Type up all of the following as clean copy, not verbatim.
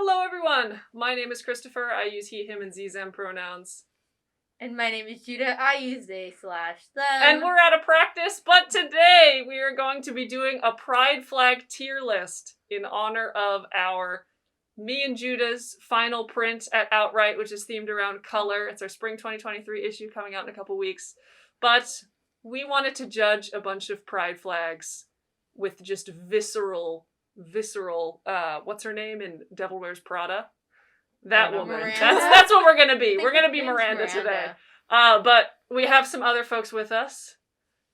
Hello everyone! My name is Christopher. I use he, him, and z, them pronouns. And my name is Judah. I use they/them. And we're out of practice, but today we are going to be doing a pride flag tier list in honor of me and Judah's final print at OutWrite, which is themed around color. It's our spring 2023 issue coming out in a couple weeks. But we wanted to judge a bunch of pride flags with just visceral, what's her name in Devil Wears Prada? That woman. Miranda. That's what we're gonna be. We're gonna be Miranda today. But we have some other folks with us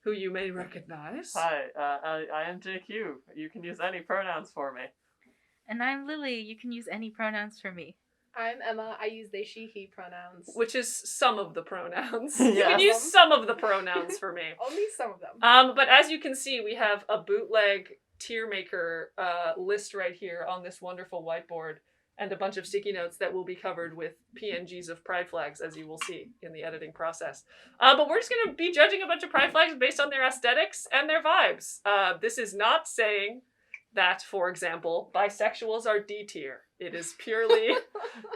who you may recognize. Hi, I am JQ. You can use any pronouns for me. And I'm Lily. You can use any pronouns for me. I'm Emma. I use they, she, he pronouns. Which is some of the pronouns. Yes. You can use some of the pronouns for me. Only some of them. But as you can see, we have a bootleg tier maker list right here on this wonderful whiteboard, and a bunch of sticky notes that will be covered with PNGs of pride flags, as you will see in the editing process. But we're just going to be judging a bunch of pride flags based on their aesthetics and their vibes. This is not saying that, for example, bisexuals are D tier. It is purely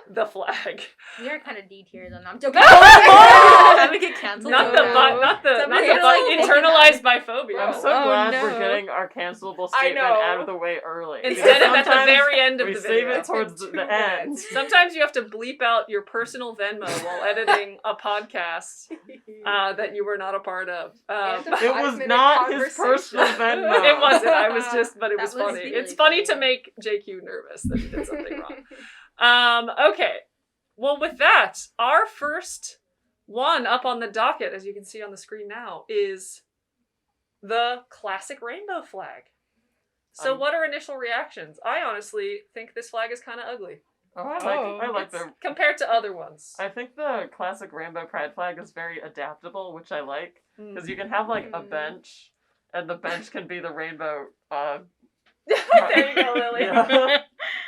the flag. We are kind of D tier though. No, I'm joking. I'm gonna get canceled. Not the internalized biphobia. I'm so glad we're getting our cancelable statement out of the way early. Instead of at the very end of the video. We save it towards the end. Sometimes you have to bleep out your personal Venmo while editing a podcast that you were not a part of. It was not his personal Venmo. It wasn't. I was just, but it was funny. Really It's funny to make JQ nervous that he did something wrong. Okay. Well, with that, our first one up on the docket, as you can see on the screen now, is the classic rainbow flag. So what are initial reactions? I honestly think this flag is kind of ugly. I like the... Compared to other ones. I think the classic rainbow pride flag is very adaptable, which I like. Because you can have, like, a bench, and the bench can be the rainbow... There you go, Lily. Yeah.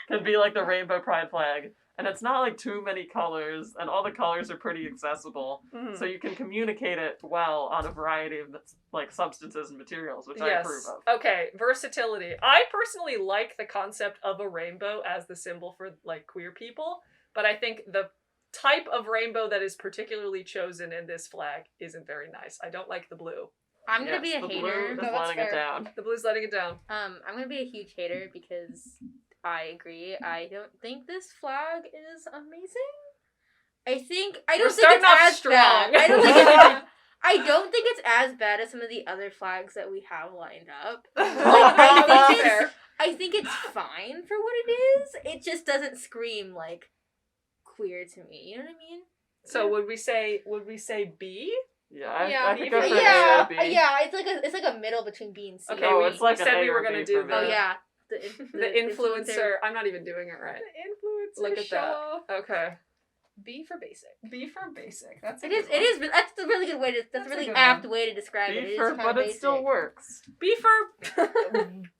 Can be, like, the rainbow pride flag. And it's not, like, too many colors, and all the colors are pretty accessible. So you can communicate it well on a variety of, like, substances and materials, which I approve of. Okay, versatility. I personally like the concept of a rainbow as the symbol for, like, queer people, but I think the type of rainbow that is particularly chosen in this flag isn't very nice. I don't like the blue. I'm gonna be a the hater. Blue is letting it down. The blue's letting it down. I'm gonna be a huge hater because I agree. I don't think this flag is amazing. I don't think it's as bad. I don't think it's as bad as some of the other flags that we have lined up. I think it's fine for what it is. It just doesn't scream like queer to me. You know what I mean? So would we say B? Yeah, I think I'm it's like a middle between B and C. Okay, we said we were gonna do the... Oh yeah. The influencer. I'm not even doing it right. The influencer. Look at that. Okay. B for basic. B for basic. That's it is. That's a really good way to. That's a really apt way to describe it. But it still works. B for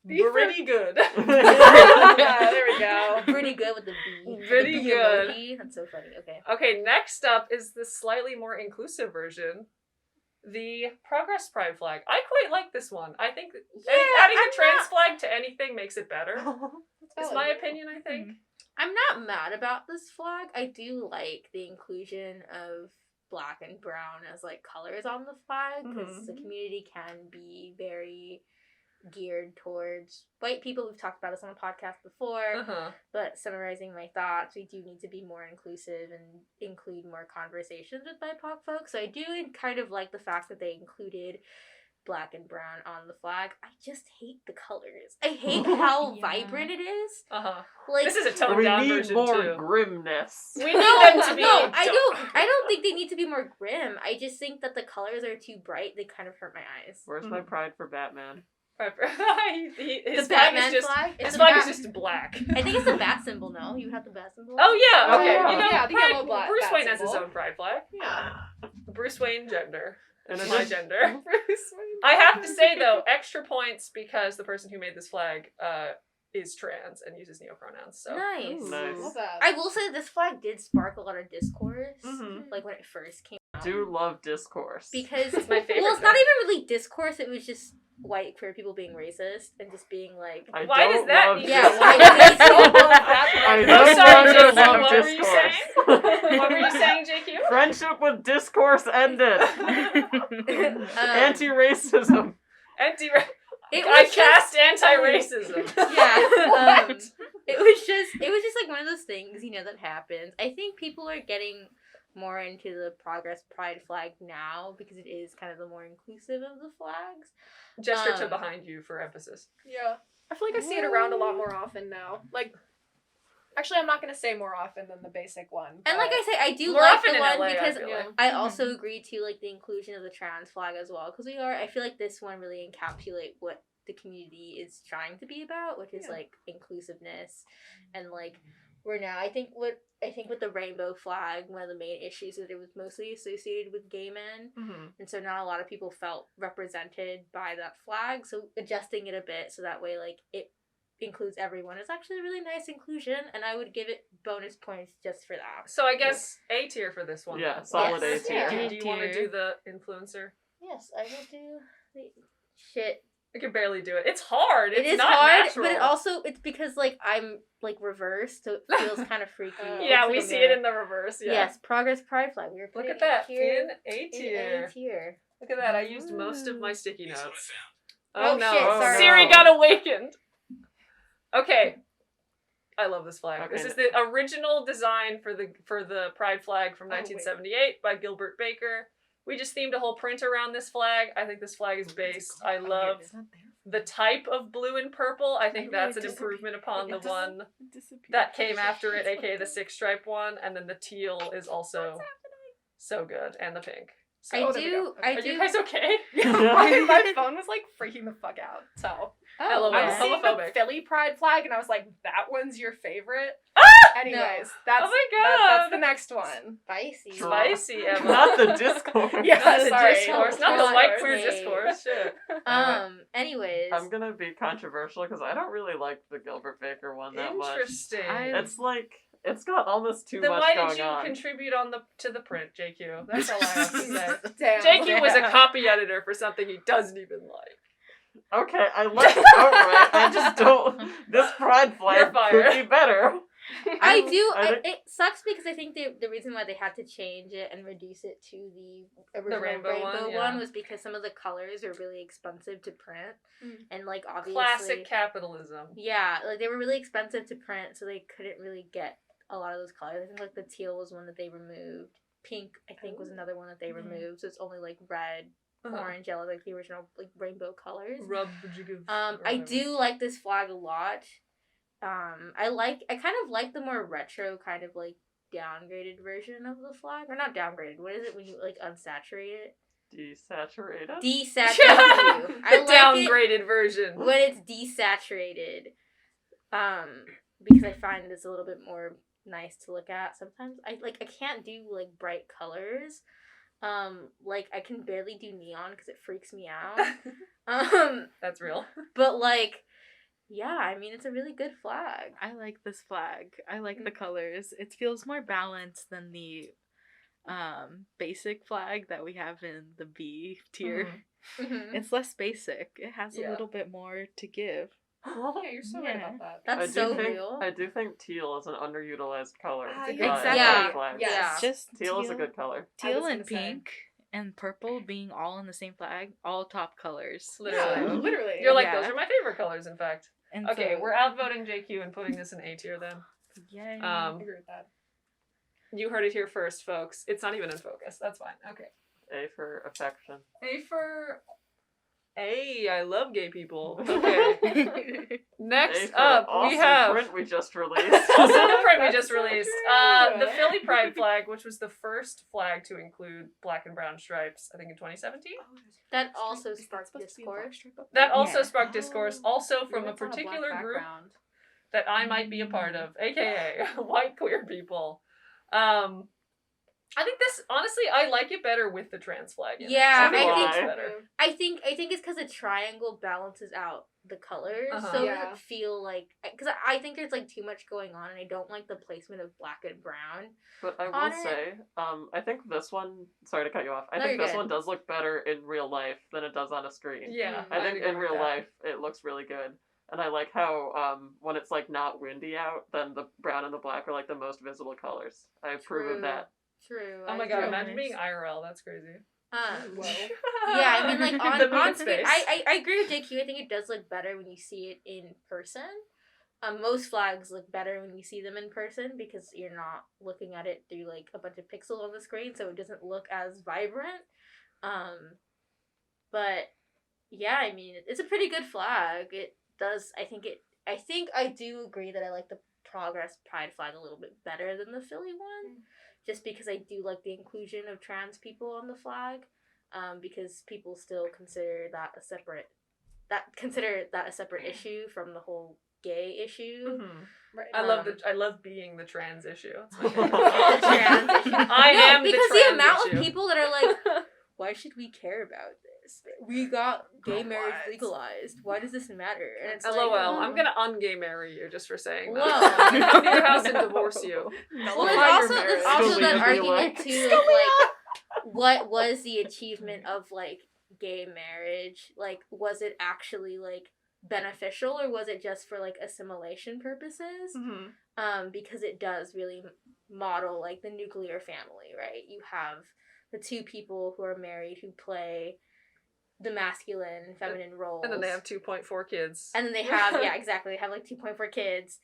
pretty good. Yeah, there we go. Pretty good with the B. Pretty good. Emoji. That's so funny. Okay. Okay. Next up is the slightly more inclusive version. The Progress Pride flag. I quite like this one. I think adding a trans flag to anything makes it better. Is my opinion, I think. I'm not mad about this flag. I do like the inclusion of black and brown as like colors on the flag because the community can be very geared towards white people. We've talked about this on the podcast before, but summarizing my thoughts, we do need to be more inclusive and include more conversations with BIPOC folks. So I do kind of like the fact that they included black and brown on the flag. I just hate the colors. I hate how vibrant it is. Like, this is a toned down version too. We need more grimness. We need them to be. No, I don't think they need to be more grim. I just think that the colors are too bright. They kind of hurt my eyes. Where's my pride for Batman? His flag is just black. I think it's the bat symbol. No, you have the bat symbol. Oh yeah, okay. The yellow black. Bruce Wayne has symbol. his own pride flag. Yeah. Bruce Wayne gender. And my gender. I have to say though, extra points because the person who made this flag is trans and uses neopronouns. So nice. Nice. I will say this flag did spark a lot of discourse, like when it first came out. I do love discourse because it's my favorite. Well, it's not even really discourse. It was just white queer people being racist and just being like, I Why don't does that love need- yeah, discourse. why does it I I'm no sorry, longer JQ, love what were you discourse. saying? What were you saying, JQ? Friendship with discourse ended. Anti-racism. It I was cast anti-racism. yeah. It was just like one of those things, that happens. I think people are getting more into the Progress Pride flag now because it is kind of the more inclusive of the flags. Gesture to behind you for emphasis. Yeah. I feel like I see it around a lot more often now. Like, actually, I'm not going to say more often than the basic one. And like I say, I do More like often the in one LA, I because feel like. I also agree to like the inclusion of the trans flag as well because I feel like this one really encapsulate what the community is trying to be about, which is like inclusiveness and like we're now I think with the rainbow flag, one of the main issues is that it was mostly associated with gay men, and so not a lot of people felt represented by that flag. So adjusting it a bit so that way like it includes everyone is actually a really nice inclusion, and I would give it bonus points just for that. So I guess A tier for this one. Yeah, solid Yes. A tier. Yeah. Do you want to do the influencer? Yes, I will do the shit. I can barely do it. It's hard. It's It is not hard, natural. it's because like I'm like reversed, so it feels kind of freaky. Yeah, It's we like a see mirror. it in the reverse. Yeah. Yes, Progress Pride flag. We were Look putting at that. it here In A in tier. A tier. Look at that. I used most of my sticky notes. Oh, no. shit, sorry. Siri No. got awakened. Okay. I love this flag. Okay. This is the original design for the Pride flag from 1978 by Gilbert Baker. We just themed a whole print around this flag. I think this flag is based. I love the type of blue and purple. I think that's an improvement upon the one that came after it, aka the six stripe one, and then the teal is also so good, and the pink. So, I there we do. go. I are do. you guys okay? My phone was like freaking the fuck out. So LOL. I was seeing the Homophobic. Philly Pride flag, and I was like, "That one's your favorite." Anyways, No. that's Oh my that's God. the next one. Spicy. Spicy, Emma. Not the discourse. Yeah, Not the sorry. discourse, not the Discourse. white queer Hey. discourse. Shit. Anyways. I'm gonna be controversial because I don't really like the Gilbert Baker one that much. Interesting. It's like it's got almost too Then much why going did you on. contribute to the print, JQ? That's all I have to say. Damn. JQ was a copy editor for something he doesn't even like. Okay, I like OutWrite. I just don't. This pride flag You're fired. could be better. I do. I think- It sucks because I think the reason why they had to change it and reduce it to the original rainbow one, yeah. was because some of the colors are really expensive to print, and like obviously Classic capitalism. Yeah, like they were really expensive to print, so they couldn't really get a lot of those colors. I think like the teal was one that they removed. Pink, I think, was another one that they removed. So it's only like red, orange, yellow, like the original like rainbow colors. I do like this flag a lot. I kind of like the more retro kind of like downgraded version of the flag, or not downgraded. What is it when you like unsaturate it? Desaturated. Desaturated. I like downgraded version. it when it's desaturated. Because I find it's a little bit more nice to look at sometimes. I can't do like bright colors. Like I can barely do neon because it freaks me out. That's real. But like, yeah, I mean it's a really good flag. I like this flag. I like the colors. It feels more balanced than the basic flag that we have in the B tier. Mm-hmm. It's less basic. It has Yeah. a little bit more to give. Yeah, you're so right about that. That's so think, real. I do think teal is an underutilized color. Ah, in yeah. pride Exactly. flags. Yes. Yeah. Just Teal is a good color. I was teal gonna and say. pink and purple being all in the same flag, all top colors. Literally. Yeah, literally. You're like, Yeah. those are my favorite colors, in fact. And Okay, so, we're outvoting JQ and putting this in A tier then. Yay. I agree with that. You heard it here first, folks. It's not even in focus. That's fine. Okay. A for affection. A for... A, I love gay people. Okay. Next A for up, awesome we have... print we just released. Also the print we That's just so released. true. The Philly Pride flag, which was the first flag to include black and brown stripes, I think in 2017. That also sparked discourse. That also Yeah. sparked discourse, also from a It's on particular black group background. that I might be a part of, aka white queer people. I think this, honestly, I like it better with the trans flag in it. Yeah, I think I it looks think- better. I think it's because the triangle balances out the colors, Uh-huh. so it Yeah. doesn't feel like, because I think there's like too much going on, and I don't like the placement of black and brown. But I on will it. say, I think this one. Sorry to cut you off. I No, think you're this good. one does look better in real life than it does on a screen. Yeah, Mm. I think agree in with real that. life it looks really good, and I like how when it's like not windy out, then the brown and the black are like the most visible colors. I approve of that. True. Oh my I god, do. imagine being IRL. That's crazy. Whoa. Whoa. Yeah, I mean, like on the meat screen, space. I agree with JQ. I think it does look better when you see it in person. Most flags look better when you see them in person because you're not looking at it through like a bunch of pixels on the screen, so it doesn't look as vibrant. But yeah, I mean, it's a pretty good flag. It does. I think I do agree that I like the Progress Pride flag a little bit better than the Philly one, just because I do like the inclusion of trans people on the flag. Because people still consider that a separate issue from the whole gay issue. Mhm. Right. I love being the trans issue. It's my The favorite. trans issue. I am the because trans the amount issue. of people that are like, why should we care about this? We got gay marriage What? legalized. Why does this matter? And it's LOL. like, I'm gonna ungay marry you just for saying that. Whoa. I'm gonna come to your house and divorce you. Well, Nullify there's your also marriage. that Scalia. argument too of like, what was the achievement of like gay marriage? Like, was it actually like beneficial, or was it just for like assimilation purposes? Mhm. Because it does really model like the nuclear family, right? You have the two people who are married who play the masculine and feminine roles, And then they have 2.4 kids. and then they have exactly, they have like 2.4 kids.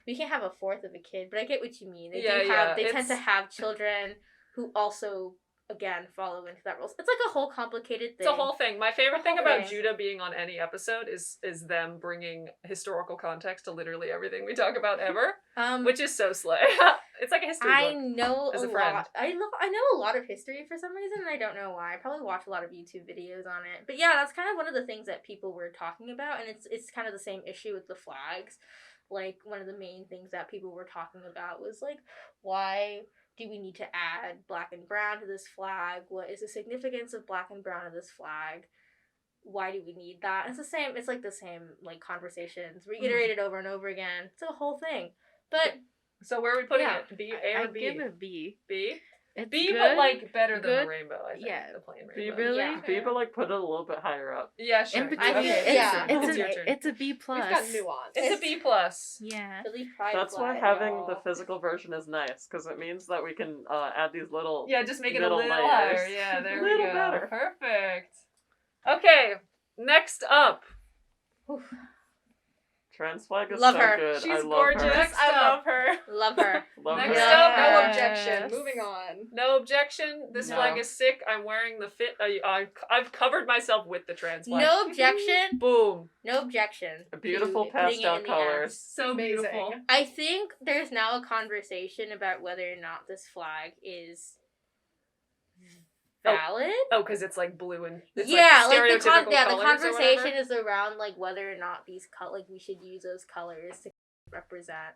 We can't have a fourth of a kid, but I get what you mean. They tend to it's- have children who also again follow into that role. It's like a whole complicated thing. It's a whole thing. My favorite thing whole about thing. Judah being on any episode is them bringing historical context to literally everything we talk about ever, which is so slay. It's like a history I book. know as a a friend. lot. I know a lot of history for some reason, and I don't know why. I probably watch a lot of YouTube videos on it. But yeah, that's kind of one of the things that people were talking about, and it's kind of the same issue with the flags. Like, one of the main things that people were talking about was like, why do we need to add black and brown to this flag? What is the significance of black and brown to this flag? Why do we need that? It's the same. It's like the same like conversations reiterated over and over again. It's a whole thing. But So where are we putting Yeah. it? B, A, or I'd B? give it B. B? It's B, good. but like better than the good. rainbow, I think. Yeah. The plain B rainbow. really? Yeah. People like put it a little bit higher up. Yeah, sure. In between, I think- Okay, yeah. it's your turn. it's a B plus. We've got nuance. It's a B plus. Yeah. Philly Pride That's why flag, having y'all. the physical version is nice, because it means that we can add these little. Yeah, just make it a Little little layers. higher. Yeah, there we Little go. better. Perfect. Okay, next up. Trans flag is Love so her. good. She's I love gorgeous. Her. Next I up. love her. Love her. Love Next her. up. No Yes. objection. Moving on. No objection. This No. flag is sick. I'm wearing the fit. I've covered myself with the trans flag. No objection. Boom. No objection. Beautiful to putting it pastel in the colors. ass. So Amazing. beautiful. I think there's now a conversation about whether or not this flag is valid. Oh, because it's like blue and it's yeah, like like stereotypical the colors or conversation whatever. is around like whether or not these like we should use those colors to represent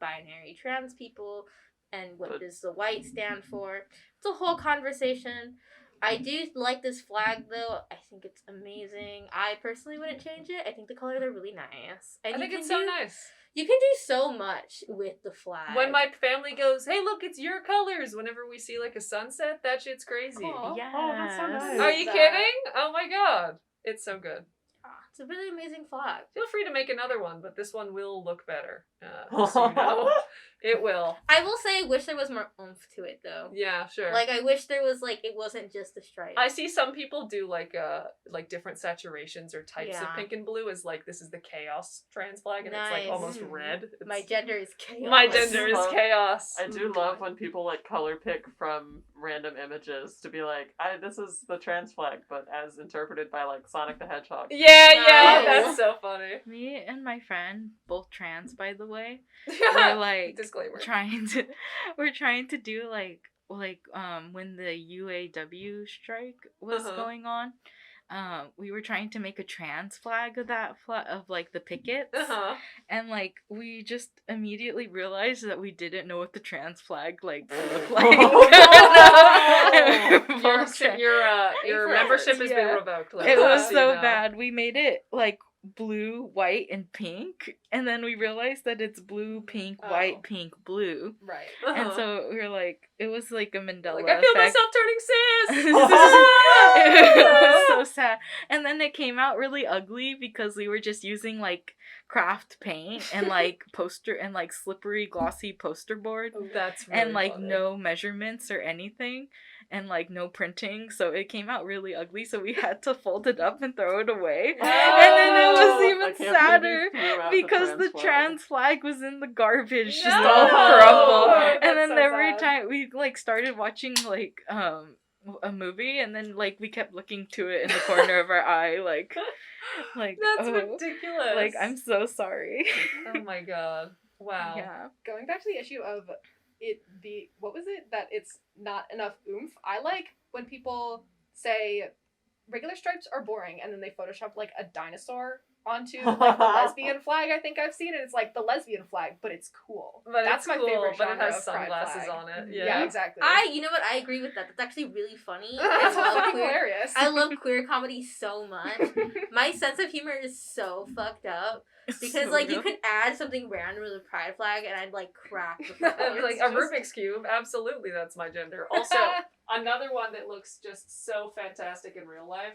binary trans people, and what But- does the white stand for. It's a whole conversation. I do like this flag though. I think it's amazing. I personally wouldn't change it. I think the colors are really nice. And I think you it's can so do- nice. You can do so much with the flag. When my family goes, hey, look, it's your colors. Whenever we see like a sunset, that shit's crazy. Aw. Yes. Oh, that's so nice. Are you That. kidding? Oh my god. It's so good. It's a really amazing flag. Feel free to make another one, but this one will look better. Just so you know. It will. I will say, I wish there was more oomph to it though. Yeah, sure. Like, I wish there was like, it wasn't just a stripe. I see some people do like different saturations or types of Yeah. pink and blue as like this is the chaos trans flag and it's Nice. like almost Mm. red. My It's- gender is chaos. my gender is Love- chaos. I do love when people like color pick from random images to be like, this is the trans flag, but as interpreted by like Sonic the Hedgehog. Yeah, yeah, Nice. that's so funny. Me and my friend, both trans by the way, we're like Disclaimer. we're trying to do like when the UAW strike was Uh-huh. going on, we were trying to make a trans flag of that of like the pickets, Uh-huh. and like we just immediately realized that we didn't know what the trans flag like looked Oh, like. Your Both trans- your for membership has been Yeah. revoked. It was so so you know. bad. We made it like blue, white, and pink, and then we realized that it's blue, pink, white, Oh. pink, blue. Right. And so we were like, it was like a Mandela like, I feel effect. myself turning cis. It was so sad. And then it came out really ugly because we were just using like craft paint and like poster and like slippery glossy poster board That's really and like funny. no measurements or anything and like no printing, so it came out really ugly, so we had to fold it up and throw it away. Oh, And then it was I even can't believe sadder you threw out because the flag. trans flag was in the garbage, just No! all crumpled. That's And then so every sad. time we like started watching like a movie, and then like we kept looking to it in the corner of our eye, like That's oh, ridiculous. like I'm so sorry. Oh my god. Wow. Yeah. Going back to the issue of it, what was it that it's not enough oomph? I like when people say regular stripes are boring, and then they Photoshop like a dinosaur onto like the lesbian flag. I think I've seen it. It's like the lesbian flag, but it's cool. But That's it's my cool, favorite but genre it has of pride sunglasses flag. on it. Yeah, Yeah. exactly. You know what? I agree with that. That's actually really funny. It's I love fucking queer. hilarious. I love queer comedy so much. My sense of humor is so fucked up because So like you good. could add something random with a pride flag, and I'd like crack the fuck And, up. like It's a just- Rubik's Cube, absolutely that's my gender. Also, another one that looks just so fantastic in real life.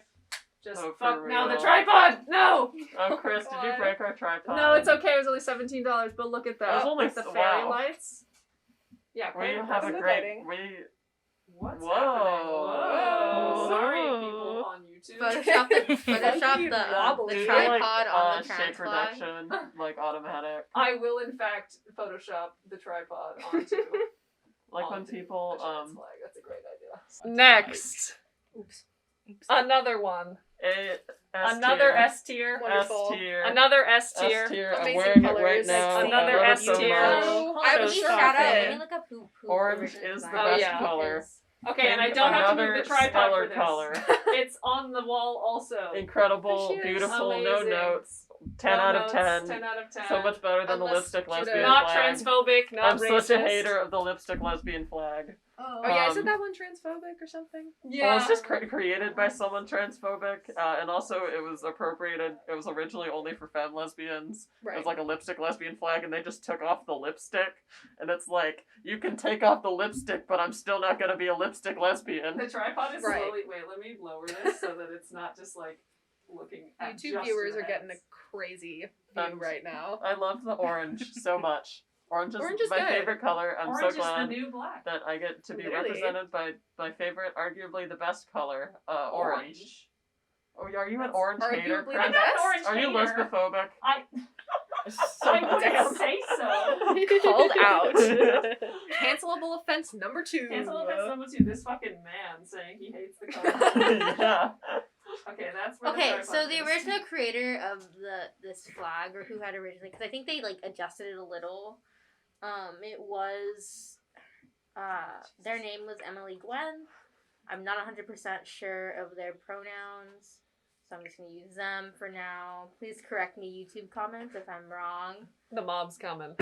Just Oh, for fuck no, the real? tripod! No! Oh, Chris, did you God. break our tripod? No, it's okay, it was only $17, but look at It that. was only With the wow. fairy lights. Yeah, We great. have a That's great. exciting. What's Whoa. happening? Whoa. Whoa. Sorry, people on YouTube. Photoshop the Wobbly. tripod on the shape trans flag. reduction, like automatic. I will, in fact, Photoshop the tripod onto. Like when onto people the trans flag. That's a great idea. Next. Next, Oops. another one. Another S tier. Wonderful. S tier. Another S tier. S tier. I'm Amazing wearing it right colors. now. Another I love S it so tier. much. Hold I on, was shout shocked. out. Let me look up who Orange originally is the designed best it, color. because- Okay, and I Pink, don't have to move another the tripod stellar for this. color. It's on the wall also. Incredible, There she is. beautiful, Amazing. no notes. 10 No out notes, of 10. 10 out of 10. So much better than the Unless lipstick Judah- lesbian Not flag. transphobic, not I'm racist. such a hater of the lipstick lesbian flag. Oh yeah, isn't Um, that one transphobic or something? Yeah. Well, it's just created by someone transphobic, and also it was appropriated. It was originally only for femme lesbians. Right. It was like a lipstick lesbian flag, and they just took off the lipstick. And it's like, you can take off the lipstick, but I'm still not gonna be a lipstick lesbian. The tripod is Right. slowly. Wait, let me lower this so that it's not just like looking at YouTube just viewers your are getting a hands. crazy view Um, right now. I love the orange so much. Orange Orange is my good. favorite color. I'm Orange so is the glad new black. that I get to be Literally. represented by my favorite, arguably the best color, orange. Oh, are you an That's orange hater, arguably Chris? the I'm not an best? orange Are you hater. lesbophobic? I wouldn't say so. Called out. Cancelable offense number 2. Cancel offense number 2. This fucking man saying he hates the color. Yeah. Okay, that's where Okay, the so tripod the is. original creator of this flag, or who had originally, because I think they like adjusted it a little. It was, their name was Emily Gwen. I'm not 100% sure of their pronouns, so I'm just gonna use them for now. Please correct me, YouTube comments, if I'm wrong. The mob's coming.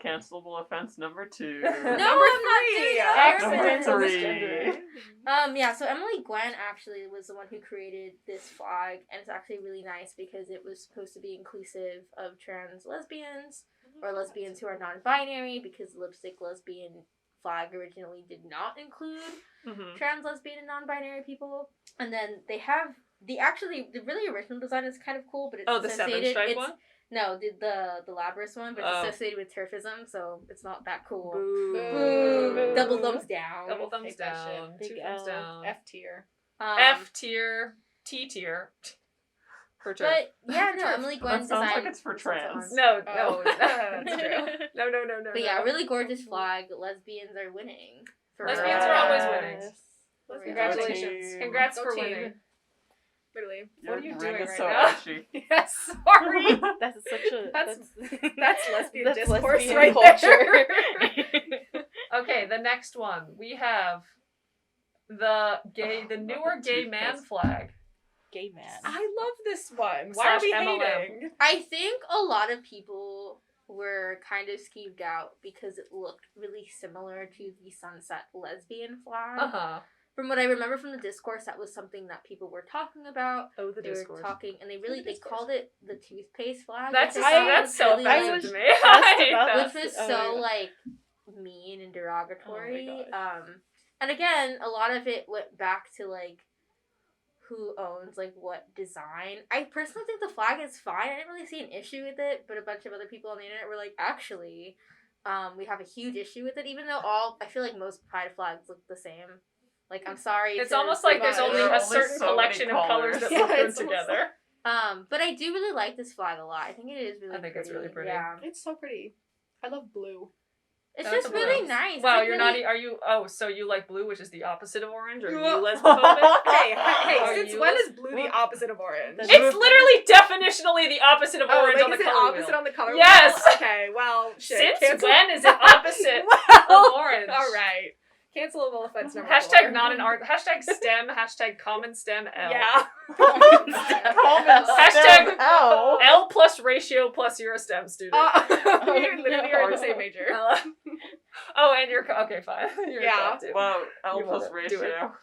Cancelable offense number 2. No, Number I'm not doing 3, that. Number Excellent. 3. Yeah, so Emily Gwen actually was the one who created this flag, and it's actually really nice because it was supposed to be inclusive of trans lesbians, or lesbians who are non-binary, because the lipstick lesbian flag originally did not include Mm-hmm. trans, lesbian, and non-binary people. And then they have the really original design is kind of cool, but it's Oh, the seven associated. stripe It's one? no, the Labrys one, but Oh. it's associated with turfism, so it's not that cool. Boo. Boo. Double thumbs down. Double thumbs Hate that down. shit. 2 Big thumbs L. down. F tier. F tier. T tier. For turf. But yeah, no, Emily Gwen That sounds like designed. it's for trans. No, Oh. no. That's true. No. But yeah, really gorgeous flag. Lesbians are winning. For Lesbians real. are always winning. For real. Congratulations. Team. Congrats Go for team. winning. Literally. Your What are you ring doing is right so now? ashy. Yes, sorry. That's such a That's lesbian that's discourse lesbian right culture. there. Okay, the next one. We have the newer gay man flag. Gay man. I love this one. Why are Slash we MLM. hating? I think a lot of people were kind of skeeved out because it looked really similar to the sunset lesbian flag. Uh-huh. from what I remember from the discourse, that was something that people were talking about. Oh, the They were discourse. talking, and they The discourse. called it the toothpaste flag. That's which I thought was so really, offensive like, to me. I hate about that. which was Oh, so yeah. like mean and derogatory. Oh my And again, a lot of it went back to like who owns like what design. I personally think the flag is fine. I didn't really see an issue with it, but a bunch of other people on the internet were like, actually, we have a huge issue with it. Even though I feel like most pride flags look the same. Like, I'm sorry. It's to almost like there's provide- only There are a only certain so many collection of colors that colors. look Yeah, good it's almost together. But I do really like this flag a lot. I think it is really I think it's really pretty. Yeah. It's so pretty. I love blue. It's That's just a really blue. nice. It's, Wow, like, you're really... not. Are you? Oh, so you like blue, which is the opposite of orange? Are you Yeah. lesbophobic? Hey, Are since you when les- is blue the opposite of orange? That's- It's literally definitionally the opposite of Oh, orange like, on the is it color opposite wheel. on the color Yes! wheel? Okay, well, shit. Since Cancel- when is it opposite Well, of orange? All right. Cancelable offense number Hashtag 4. not an art. Hashtag STEM. Hashtag common STEM L. Yeah. Hashtag L. L plus ratio plus you're a STEM student. We literally are in the same major. Oh, and you're okay. Fine. You're Yeah. too. Wow, L You plus wanna do it. ratio.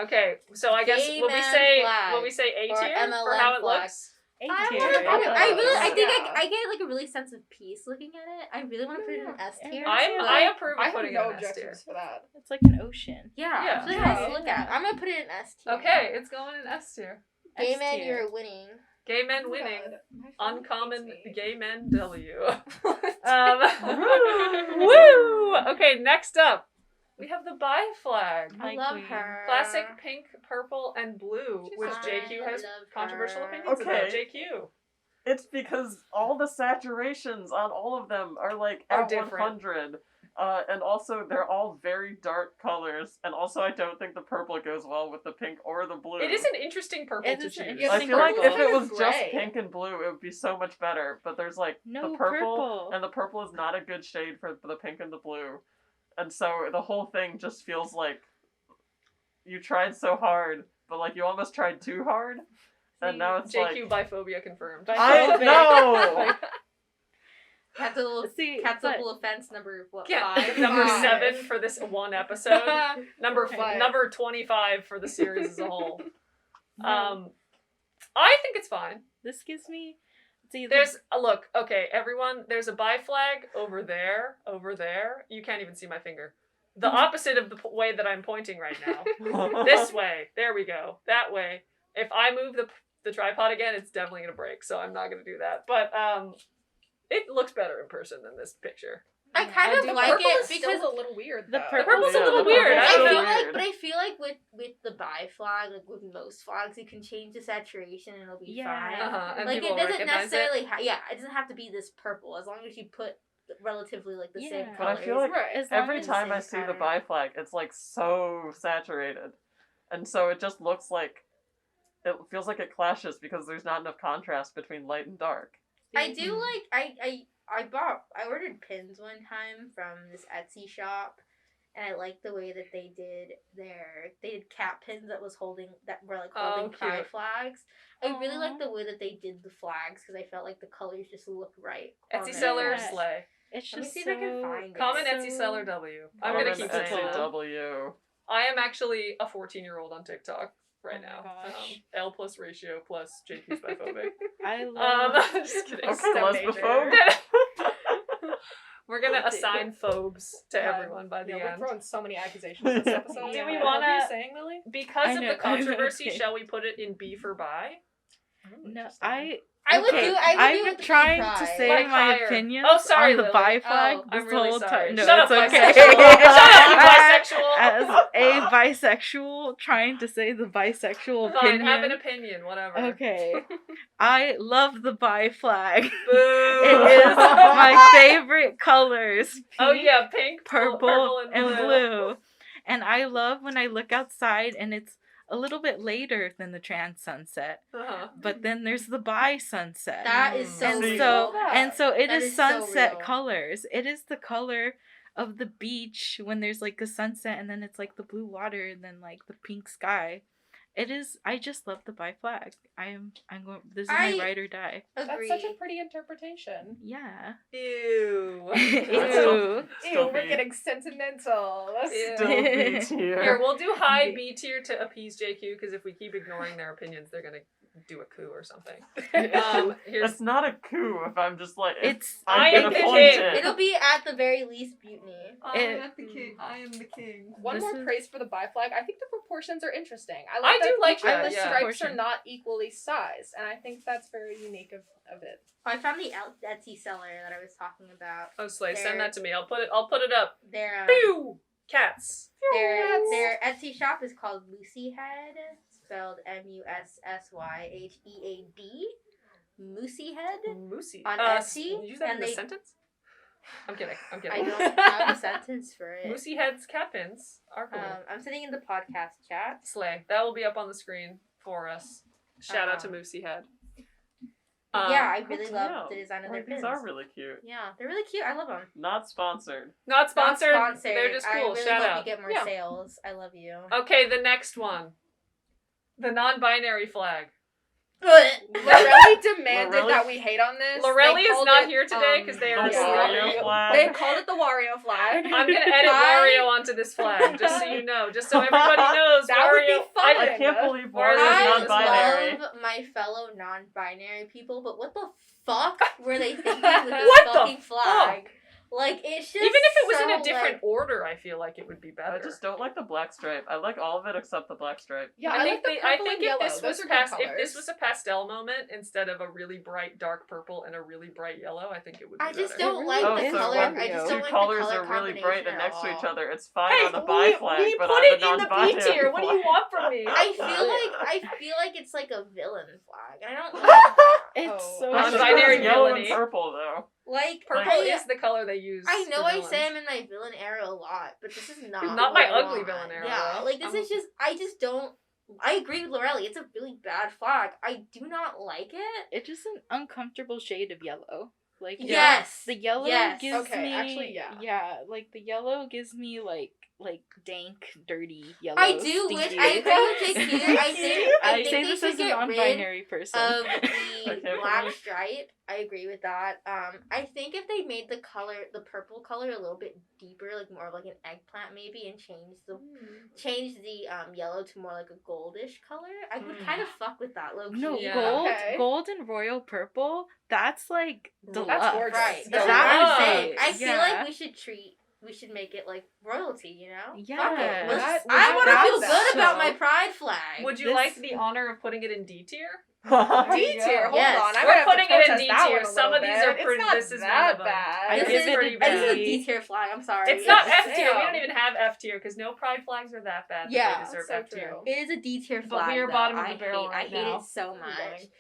Okay, so I guess Gay will we man say flag. will we say A Or tier for MLM how it flag. looks? A I tier. want to put it. I really. I think Yeah. I get like a really sense of peace looking at it. I really want to put it in S tier. I approve I of have putting no it in S tier. objections for that. It's like an ocean. Yeah, Yeah. it's really Yeah. nice to look at. I'm gonna put it in S tier. Okay, it's going in S tier. Gay S men, tier. you're winning. Gay Oh men my winning. God, my phone Uncommon hates me. gay men W. Woo! Okay, next up, we have the bi flag. I Hi, love queen. her. Classic pink, purple, and blue, She's which fine. JQ has I love controversial her. opinions about. Okay. JQ. It's because all the saturations on all of them are like Are at different. 100. And also they're all very dark colors. And also I don't think the purple goes well with the pink or the blue. It is an interesting purple It to is an choose. Yeah, I interesting feel like purple. if it was just Gray. pink and blue, it would be so much better. But there's like No the purple, purple. and the purple is not a good shade for the pink and the blue. And so the whole thing just feels like you tried so hard, but like you almost tried too hard. And now it's JQ like biphobia confirmed. I no. See, Capsule offense number Yeah, 5? number 5. 7 for this one episode. Number Five. number 25 for the series as a whole. No, I think it's fine. this gives me. See, There's a look. Okay, everyone. There's a bi flag over there. Over there. You can't even see my finger. The opposite of the way that I'm pointing right now. This way. There we go. That way. If I move the tripod again, it's definitely gonna break. So I'm not gonna do that. But it looks better in person than this picture. I kind of do like purple it It's because still a little weird. the though. purple- Purple's a Yeah, little the weird. purple's I I don't so feel know. like, weird. but I feel like with the bi flag, like with most flags, you can change the saturation and it'll be Yeah. fine. Uh-huh. And Like it people doesn't recognize necessarily, it doesn't have to be this purple as long as you put relatively like the same Yeah. But I colors. feel like Right. as long every as- time I same see the pattern. bi flag, it's like so saturated. And so it just looks like it feels like it clashes because there's not enough contrast between light and dark. I do like I ordered pins one time from this Etsy shop, and I liked the way that they did cap pins that were like holding pride cute. flags. I really Aw. like the way that they did the flags because I felt like the colors just look right. on Etsy it. seller Yeah. slay. It's Let me just see if so, I can find it. Common so- Etsy seller W. I'm gonna Common keep saying that. SCW. I am actually a 14-year-old on TikTok right Oh my now. gosh. L plus ratio plus JQ's biphobic. I love. Just kidding. Okay, Step major. lesbophobe. We're gonna assign phobes to Yeah. everyone by the Yeah, we're end. throwing so many accusations this episode. Do we What wanna- were you saying, Lily? Because I of know, the controversy, okay. shall we put it in B for bi? No, I would okay, do. I've with been trying pride. to say Like my higher. opinions Oh, sorry, on the Lily. bi flag Oh, I'm this really whole sorry. time. No, Shut it's up, okay. bisexual. Shut up, you bisexual. As a bisexual, trying to say the bisexual Fine, opinion. have an opinion, whatever. Okay, I love the bi flag. Boo. It is my favorite colors. Pink, Oh yeah, pink, purple, and blue. And I love when I look outside and it's a little bit later than the trans sunset, Uh-huh. but then there's the bi sunset. That is so and See, real. so it That is is so sunset real. colors. It is the color of the beach when there's like a sunset and then it's like the blue water and then like the pink sky. It is. I just love the bi flag. I'm going. This is I- my ride or die. That's Agree. such a pretty interpretation. Yeah. Ew. Ew. Still Ew, we're be- getting sentimental. Ew. Still B tier. Here, we'll do high B tier to appease JQ, because if we keep ignoring their opinions, they're gonna do a coup or something. Here's It's not a coup if I'm just like. if It's. I I've am been the appointed. king. It'll be at the very least mutiny. I It- am the king. I am the king. One This more is- praise for the bi flag. I think the proportions are interesting. I do like each that, of the yeah. stripes Proportion. are not equally sized, and I think that's very unique of it. I found the Etsy seller that I was talking about. Oh, Slay, There. send that to me. I'll put it up. Their Pew! Cats. their Etsy shop is called Mooseyhead, spelled Mussysyead. Mooseyhead. Moosey. On s- Etsy, Use that and in a they- sentence? I'm kidding. I'm I kidding. don't have a sentence for it. Moosey heads cat pins are cool. I'm sitting in the podcast chat. Slay. That will be up on the screen for us. Shout out to Um, Moosey Head. Yeah, I really Good to love know. the design of Like, their these pins. are really cute. Yeah, they're really cute. I love them. Not sponsored. Not sponsored. Not sponsored. They're just I cool. really Shout hope out. you get more Yeah. sales. I love you. Okay, the next one. The non-binary flag. Lorelli demanded Lorelli? that we hate on this. Lorelli They is called not it, here today because they are The yeah. asleep. Wario flag. They called it the Wario flag. I'm gonna edit Wario onto this flag, just so you know, just so everybody knows. That would be Wario. fun. I can't believe Wario's Wario's not non-binary. love my fellow non-binary people, but what the fuck were they thinking with this What the fucking flag? Like, it's just Even if it was in a so, different like, order, I feel like it would be better. I just don't like the black stripe. I like all of it except the black stripe. Yeah, I think like the I purple think and if yellow. this Those was are good if this colors. was a pastel moment instead of a really bright dark purple and a really bright yellow, I think it would be I just better. don't really like is the color. Wario. I just Two don't like colors the color are really bright and combination next to at each all. other. It's fine Hey, on the bi flag, we but put on it the in the B non-binary tier. What do you flag. want from me? I feel like it's like a villain flag. I don't like that. It's Oh. so. Non-binary It's yellow and villainy. purple though. Like Purple I, is the color they use. I know for I villains. say I'm in my villain era a lot, but this is not. Not what my I ugly want. villain era, Yeah, though. like this is just. I just don't. I agree with Lorelli. It's a really bad flag. I do not like it. It's just an uncomfortable shade of yellow. Like Yes. the yellow Yes. gives Okay, me. actually, yeah. Yeah, like the yellow gives me like dank, dirty yellow. I do wish. stinky. I agree with JQ. I think. I think say they this should as a get rid non-binary person. of Okay, the black please. stripe. I agree with that. I think if they made the color, the purple color, a little bit deeper, like more of like an eggplant maybe, and change the yellow to more like a goldish color, I would kind of fuck with that low key. No, Yeah. Okay. gold and royal purple. That's like deluxe. That's gorgeous. Right. That's That's what I'm right. saying. I feel Yeah. like we should make it like royalty, you know? Yeah. Fuck it. Would Let's- that- I would want to that feel sound- good about my pride flag. Would you This- like the honor of putting it in D tier? D tier. Hold Yes. on, I'm We're gonna have to putting it in protest D that tier. one a Some of little these are bit. pretty- It's not this is one that of them. bad. I This give is it pretty a bad. This is a D. D tier flag. I'm sorry. It's not It's- F tier. We Damn. don't even have F tier because no pride flags are that bad. That Yeah, they deserve so F tier. true. It is a D tier But flag. we are though. bottom of the I barrel hate, right I hate now. it so Keep much. going.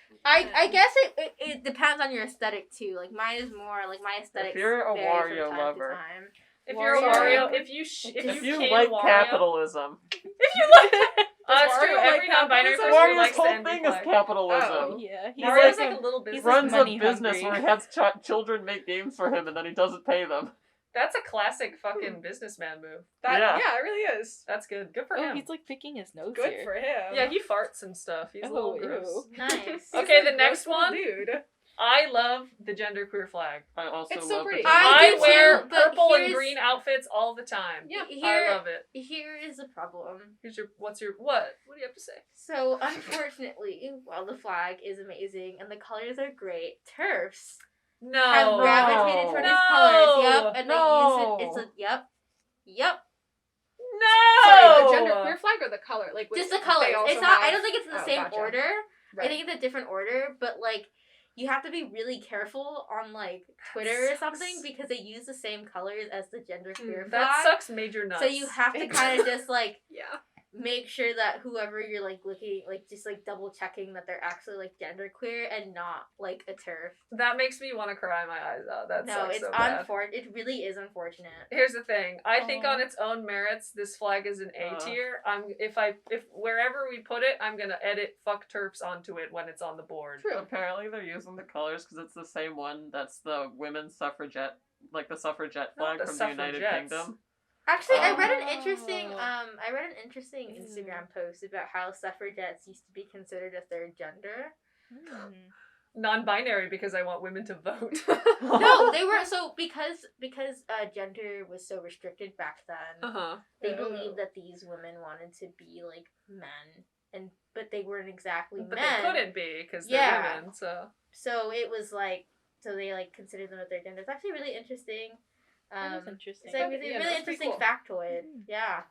I guess it depends on your aesthetic too. Like mine is more like my aesthetic. you're a varies Wario from time lover. To time. If you're a Wario. Wario, if you If you can like Wario, capitalism, if you like, Does it's true. Wario Every like non-binary capitalism? person Wario's likes the whole envy thing is flag. capitalism. Oh. Yeah, he's Mario's like like a little He business. runs a money business hungry. where he has children make games for him and then he doesn't pay them. That's a classic fucking businessman move. Yeah, Yeah. it really is. That's good. Good for Oh, him. he's like picking his nose Good here. for him. Yeah, he farts and stuff. He's a little Oh, gross. ew. Nice. He's Okay, a the next gross one. little dude. I love the genderqueer flag. I also It's so love pretty. the I I do wear too, but purple and here's- green outfits all the time. Yeah. I love it. Here is the problem. Here's your what do you have to say? So unfortunately, while the flag is amazing and the colors are great, TERFs No. have gravitated toward No. these colors. Yep, and No. they use it. It's a yep. No. Sorry, the genderqueer flag or the color? Like Just the they colors. also It's not. I have- don't think it's in the Oh, same gotcha. order. Right. I think it's a different order, but like you have to be really careful on like Twitter or sucks. something because they use the same colors as the genderqueer flag. That sucks major nuts. So you have to It kind of just like Yeah. make sure that whoever you're like looking like just like double checking that they're actually like genderqueer and not like a TERF. That makes me want to cry my eyes out. That No, sucks it's so bad. unfortunate. It really is unfortunate. Here's the thing. I think Aw. on its own merits, this flag is an A tier. If wherever we put it, I'm gonna edit "fuck TERFs" onto it when it's on the board. True. Apparently they're using the colors because it's the same one that's the women's suffragette, like the suffragette Not flag the from the United suffragettes. Kingdom. Actually, I read Oh. an interesting Instagram post about how suffragettes used to be considered a third gender. Non-binary because I want women to vote. No, they were because gender was so restricted back then. They believed that these women wanted to be like men, but they weren't exactly But men. they couldn't be because they're women. So it was like they like considered them a third gender. It's actually really interesting. That is interesting. It's like really that's pretty interesting cool. factoid. Yeah.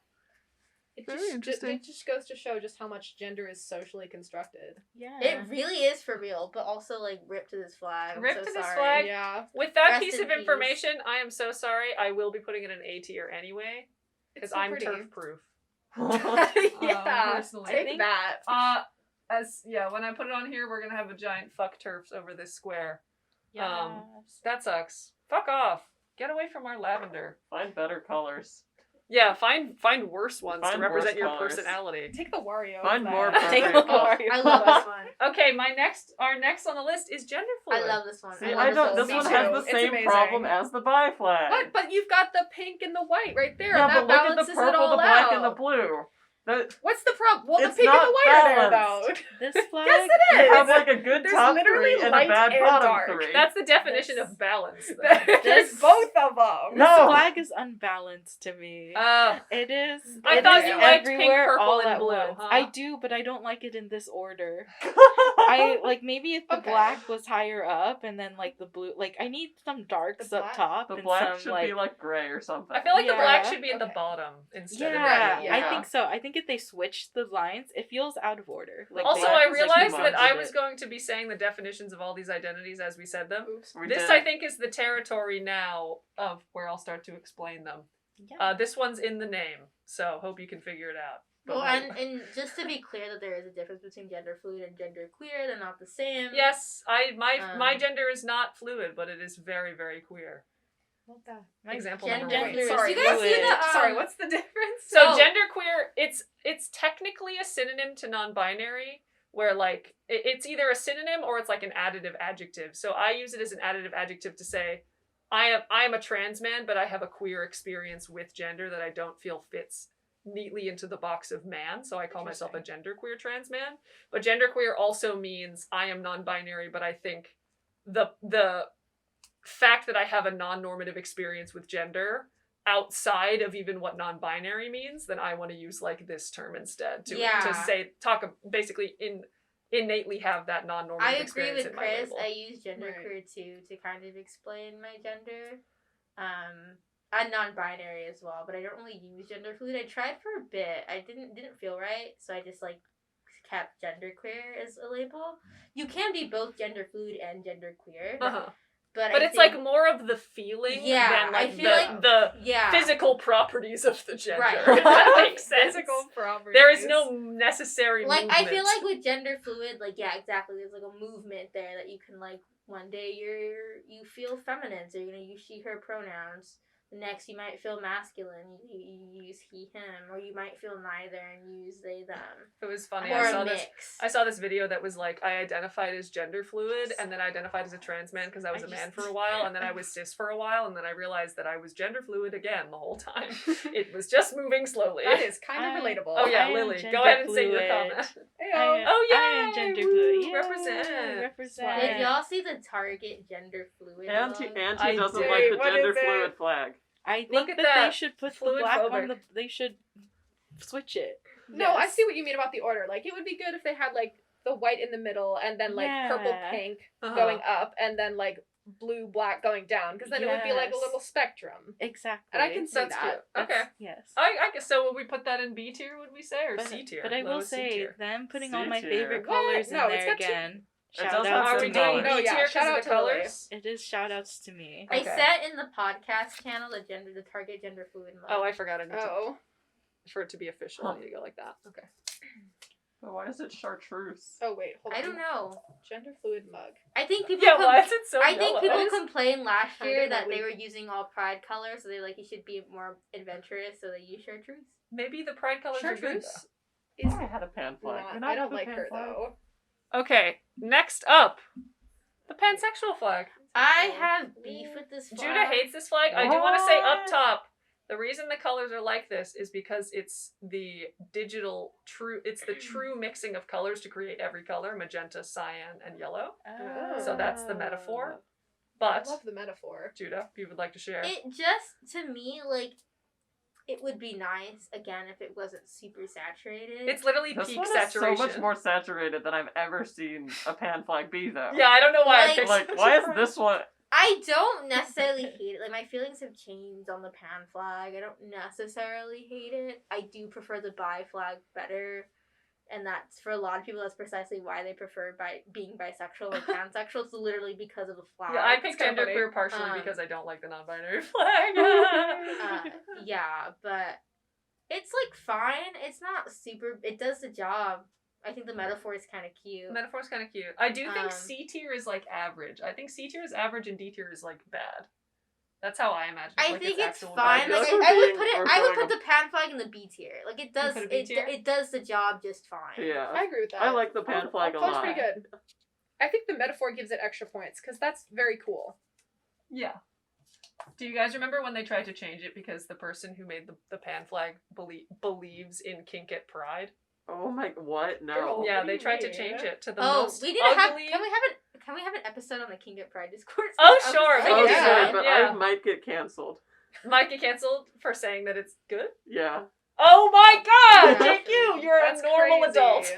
It just goes to show just how much gender is socially constructed. Yeah. It really is for real, but also like rip to this flag. I'm Rip so to this sorry. flag. Yeah. With that Rest piece in of peace. information, I am so sorry. I will be putting it in A tier anyway because It's so I'm pretty. turf proof. Yeah. Personally. Take that. When I put it on here, we're gonna have a giant fuck turfs over this square. Yes. That sucks. Fuck off. Get away from our lavender. Find better colors. Yeah, find worse ones to Find represent worse your colors. personality. Take the Wario. Find flag. more Take appropriate the colors. Wario. I love this one. Okay, our next on the list is Genderfluid. I love this one. See, love this Me one too. has the It's same amazing. problem as the bi flag. What? But you've got the pink and the white right there. Yeah, and that but look at balances the it purple, all the black, out. and the blue. What's the problem? Well, the It's pink and not the white are there, balanced. though. This flag? Yes, it You is. have like a good There's top literally three and light a bad and bottom dark. three. That's the definition This- of balance. Then. There's This- both of them. No. This flag is unbalanced to me. I It is. thought it you is liked pink, everywhere purple, all and at blue, once. huh? I do, but I don't like it in this order. I like maybe if the Okay. black was higher up and then like the blue. Like I need some darks The up black? top The and black some should like. be like gray or something. I feel like the black Yeah. should be at the Okay. bottom instead of Yeah, right. yeah. I think so. I think if they switched the lines, it feels out of order. Like Also, they- black I is like realized too that much I of was it. going to be saying the definitions of all these identities as we said them. Oops. We This, did. I think, is the territory now of where I'll start to explain them. Yeah. This one's in the name, so hope you can figure it out. But Well, we'll- and just to be clear that there is a difference between genderfluid and genderqueer, they're not the same. yes, my Um, gender is not fluid, but it is very, very queer. What the? My Example Gender. number one. Wait, sorry. You guys see the Sorry, what's the difference? So Oh. genderqueer, it's technically a synonym to non-binary, where like it's either a synonym or it's like an additive adjective. So I use it as an additive adjective to say I am a trans man, but I have a queer experience with gender that I don't feel fits neatly into the box of man. So I call myself a genderqueer trans man. But genderqueer also means I am non-binary, but I think the fact that I have a non-normative experience with gender outside of even what non-binary means, then I want to use like this term instead to basically innately have that non-normative I agree experience with in my Chris. label. I use genderqueer too to kind of explain my gender. I'm non-binary as well, but I don't really use genderfluid. I tried for a bit. I didn't feel right, so I just like kept genderqueer as a label. You can be both genderfluid and genderqueer, Uh-huh. but But I it's think, like more of the feeling Yeah, than I like feel like- the yeah, physical properties of the gender. Right. If that makes sense. Physical properties. There is no necessary like movement. I feel like with genderfluid, like yeah, exactly. There's like a movement there that you can like one day you feel feminine, so you're gonna use she her pronouns. The next you might feel masculine, you use he him, or you might feel neither and use they them. It was funny. Or I a saw mix. this. I saw this video that was like I identified as gender fluid and then I identified as a trans man because I was a man for a while and then I was cis for a while and then I realized that I was gender fluid again the whole time. It was just moving slowly. That is kind of I- relatable. Oh yeah, I am Lily, go ahead and say your genderfluid. comment. Heyo. Oh, yeah, I am genderfluid. woo, represent. Represent. Did y'all see the Target gender fluid? Auntie mug? I doesn't did. like the What gender is it? fluid flag. I think Look at that that. they should put the black on Fluid-phobic. the. They should switch it. No, I Yes. see what you mean about the order. Like, it would be good if they had, like, the white in the middle and then, like, purple, Yeah. pink Uh-huh. going up and then, like, blue, black going down. Because then it would be, like, a Yes. little spectrum. Exactly. And I can see That's that. cute. Okay. That's- Yes. I guess so. Would we put that in B tier? Would we say or But, C tier? but I will Lowest C say, tier. them putting C all my tier. favorite What? colors in No, it's there got two- again. It Shout does have outs Are to we some doing colors. B Oh, yeah, tier shout because out of the to Lily. colors? It is shout outs to me. I Okay. set in the podcast channel the Target gender fluid mug. Oh, I forgot. I need to, Oh. for it to be official, I need to go like that. Okay. But why is it chartreuse? Oh, wait. Hold on. I don't know. Gender fluid mug. I think people. Yeah, why is it so I think yellow? people It is- complained last Kinda year that lovely. they were using all pride colors, so they like you should be more adventurous, so they use chartreuse. Maybe the pride colors are good. Chartreuse though. is I had a pan flag. Not- You're I not don't the like pan her, flag? though. Okay, next up, the pansexual flag. I have beef with this flag. Judah hates this flag. I do want to say up top, The reason the colors are like this is because it's the true mixing of colors to create every color, magenta, cyan, and yellow. So that's the metaphor. But I love the metaphor. Judah, if you would like to share. It just, to me, like, it would be nice, again, if it wasn't super saturated. It's literally This peak one is saturation. so much more saturated than I've ever seen a pan flag be, though. Yeah, I don't know why I Like- picked Like, why is this one? I don't necessarily hate it. Like, my feelings have changed on the pan flag. I don't necessarily hate it. I do prefer the bi flag better. And that's, for a lot of people, that's precisely why they prefer being bisexual or pansexual. It's literally because of the flag. Yeah, I picked kinda funny. genderqueer partially Um, because I don't like the non-binary flag. Yeah, but it's, like, fine. It's not super... It does the job. I think the metaphor is kind of cute. Metaphor's kind of cute. I do think Um, C tier is like average. I think C tier is average and D tier is like bad. That's how I imagine it. I Like, think it's actual fine. bad. Like, Those are I would being- put it. or I would going put the pan flag in the B tier. Like, it does. put a B tier? It does the job just fine. Yeah. I agree with that. I like the pan flag a That's lot. pretty good. I think the metaphor gives it extra points because that's very cool. Yeah. Do you guys remember when they tried to change it because the person who made the pan flag believes in kink at pride? Oh my, what? No. Girl. Yeah, what do they you tried to mean? change it to the Oh, most we need to have. ugly... Can we have an episode on the King at Pride Discourse? Oh, sure, we Oh, can do yeah, that. but Yeah. I might get canceled. Might get canceled for saying that it's good? Yeah. Oh my god! Yeah. JQ, you're That's a normal crazy. adult.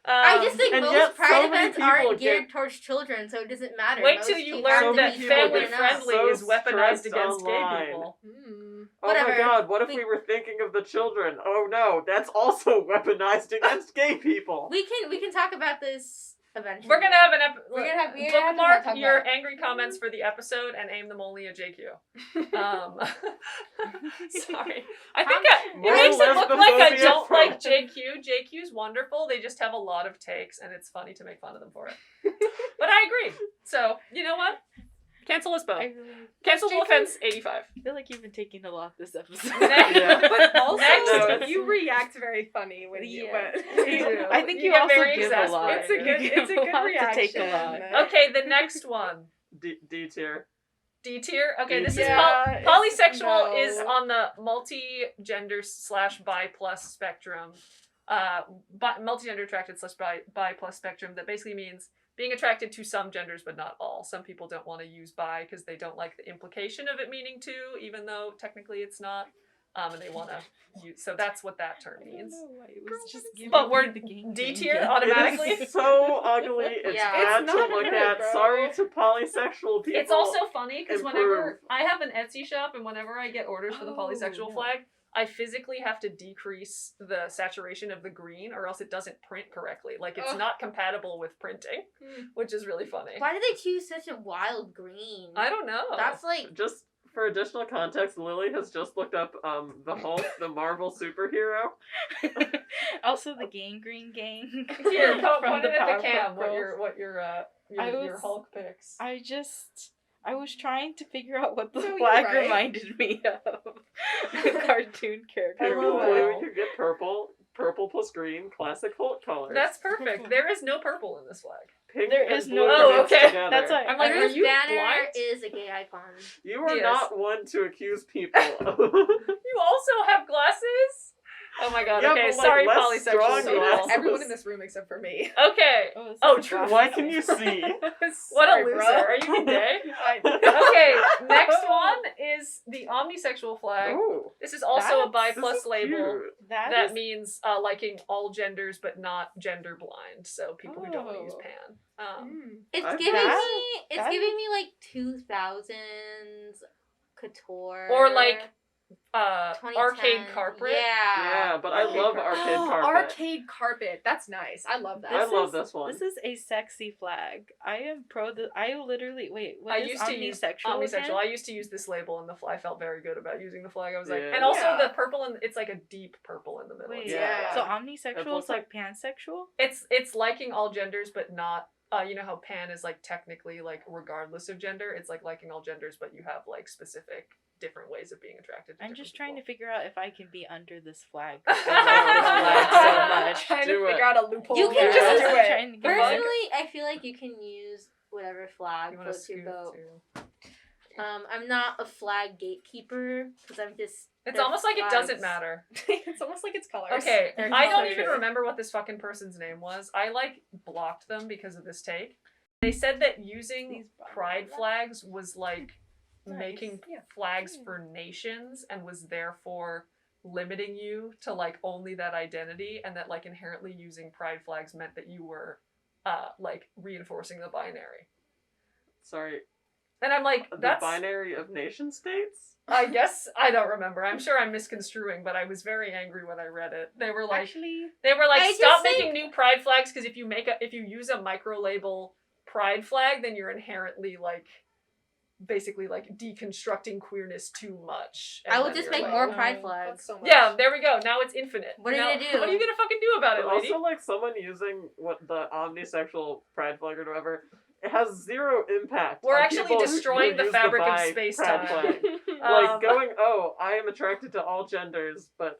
I just think and most yet so Pride many events people aren't get- geared towards children, so it doesn't matter. Wait Most till you people learn have that to be family grown up. friendly so is weaponized stressed against gay online. people. Oh my Whatever. god, what if We- we were thinking of the children? Oh no, that's also weaponized against gay people. We can talk about this eventually. We're gonna have an We're gonna have to bookmark talk your about it. angry comments for the episode and aim them only at JQ. Sorry. I think it More makes it look like I lesbophobia don't from- like JQ. JQ's wonderful. They just have a lot of takes and it's funny to make fun of them for it. But I agree. So, you know what? Cancel us both. I really Cancelable offense 85. feel like you've been taking a lot this episode. Yeah. But also, Next. No, you react very funny when you. Yeah. When, You do. I think You you get also very give a lot. it's a good. You It's a give good lot reaction. to take a lot. Okay, the next one. D tier. D tier. Okay, this Yeah, is polysexual no. is on the multi-gender / bi plus spectrum. Multi-gender attracted / bi plus spectrum. That basically means being attracted to some genders but not all. Some people don't want to use bi because they don't like the implication of it meaning two, even though technically it's not. And they want to use. So that's what that term means. But we're D tier automatically. It is so ugly. It's Yeah. bad It's to not look good, at. bro. Sorry to polysexual people. It's also funny because whenever improve. I have an Etsy shop and whenever I get orders for the polysexual yeah. flag, I physically have to decrease the saturation of the green or else it doesn't print correctly. Like it's Ugh. not compatible with printing, which is really funny. Why did they choose such a wild green? I don't know. That's like. Just for additional context, Lily has just looked up the Hulk, the Marvel superhero. Also, the gangrene gang. Here, from point it at the Powerpuff cam. Girls. What your I Hulk picks. I was trying to figure out what the So you're flag right. reminded me of. A cartoon character. I love Wow. blue. You get purple. Purple plus green. Classic Hulk colors. That's perfect. There is no purple in this flag. Pink There and is blue no- Oh, mixed okay. together. That's why I'm like, are Bruce you Banner blind? is a gay icon. You are Yes. not one to accuse people. You also have glasses? Oh my god, Yeah, okay, but, like, sorry, less polysexual strong people. glasses. Everyone in this room except for me. Okay. Oh, it's Oh, the true. glasses. Why can you see? What Sorry, a loser. bro. Are you gay? Okay, next one is the Omnisexual flag. Ooh, This is also a bi this plus is label cute. that is means liking all genders but not gender blind, so people who don't want to use Oh. pan. It's I've giving got- me. It's that- giving me like 2000s couture. Or like 2010. arcade carpet. Yeah, but I love arcade carpet. Arcade carpet. That's nice. I love that. I This love is- this one. This is a sexy flag. I am pro. I literally wait. What I is used to use omnisexual? Omnisexual. again? I used to use this label, and I felt very good about using the flag. I was like, Yeah. and also Yeah. the purple, and it's like a deep purple in the middle. Wait, It's Yeah. So It omnisexual looks is like pansexual. It's liking all genders, but not. You know how pan is like technically like regardless of gender. It's like liking all genders, but you have like specific different ways of being attracted to I'm different just trying to people. figure out if I can be under this flag. I I love this flag so much. Trying Do to it. figure out a loophole. You can there. just- do I'm it. trying to get Personally, Personally, I feel like you can use whatever flag You want to floats your scoot boat. to? I'm not a flag gatekeeper because I'm just. It's they're almost like it doesn't flags. matter. It's almost like it's colors. Okay, They're I don't colors. even remember what this fucking person's name was. I like blocked them because of this take. They said that using These pride flags was like Nice. making Yeah. flags for nations and was therefore limiting you to like only that identity, and that like inherently using pride flags meant that you were like reinforcing the binary. Sorry, And I'm like, the that's binary of nation states? I guess I don't remember. I'm sure I'm misconstruing, but I was very angry when I read it. They were like Actually, I stop just making new pride flags because if you use a micro label pride flag, then you're inherently like basically like deconstructing queerness too much. And I would then just you're make like, more oh, pride that's flags. so much. yeah, there we go. Now it's infinite. What are you Now- gonna do? What are you gonna fucking do about it, But lady? also, like, someone using what the omnisexual pride flag or whatever, it has zero impact. We're on actually people who destroying the use fabric of bi space-time. pride flag. Like, going, oh, I am attracted to all genders, but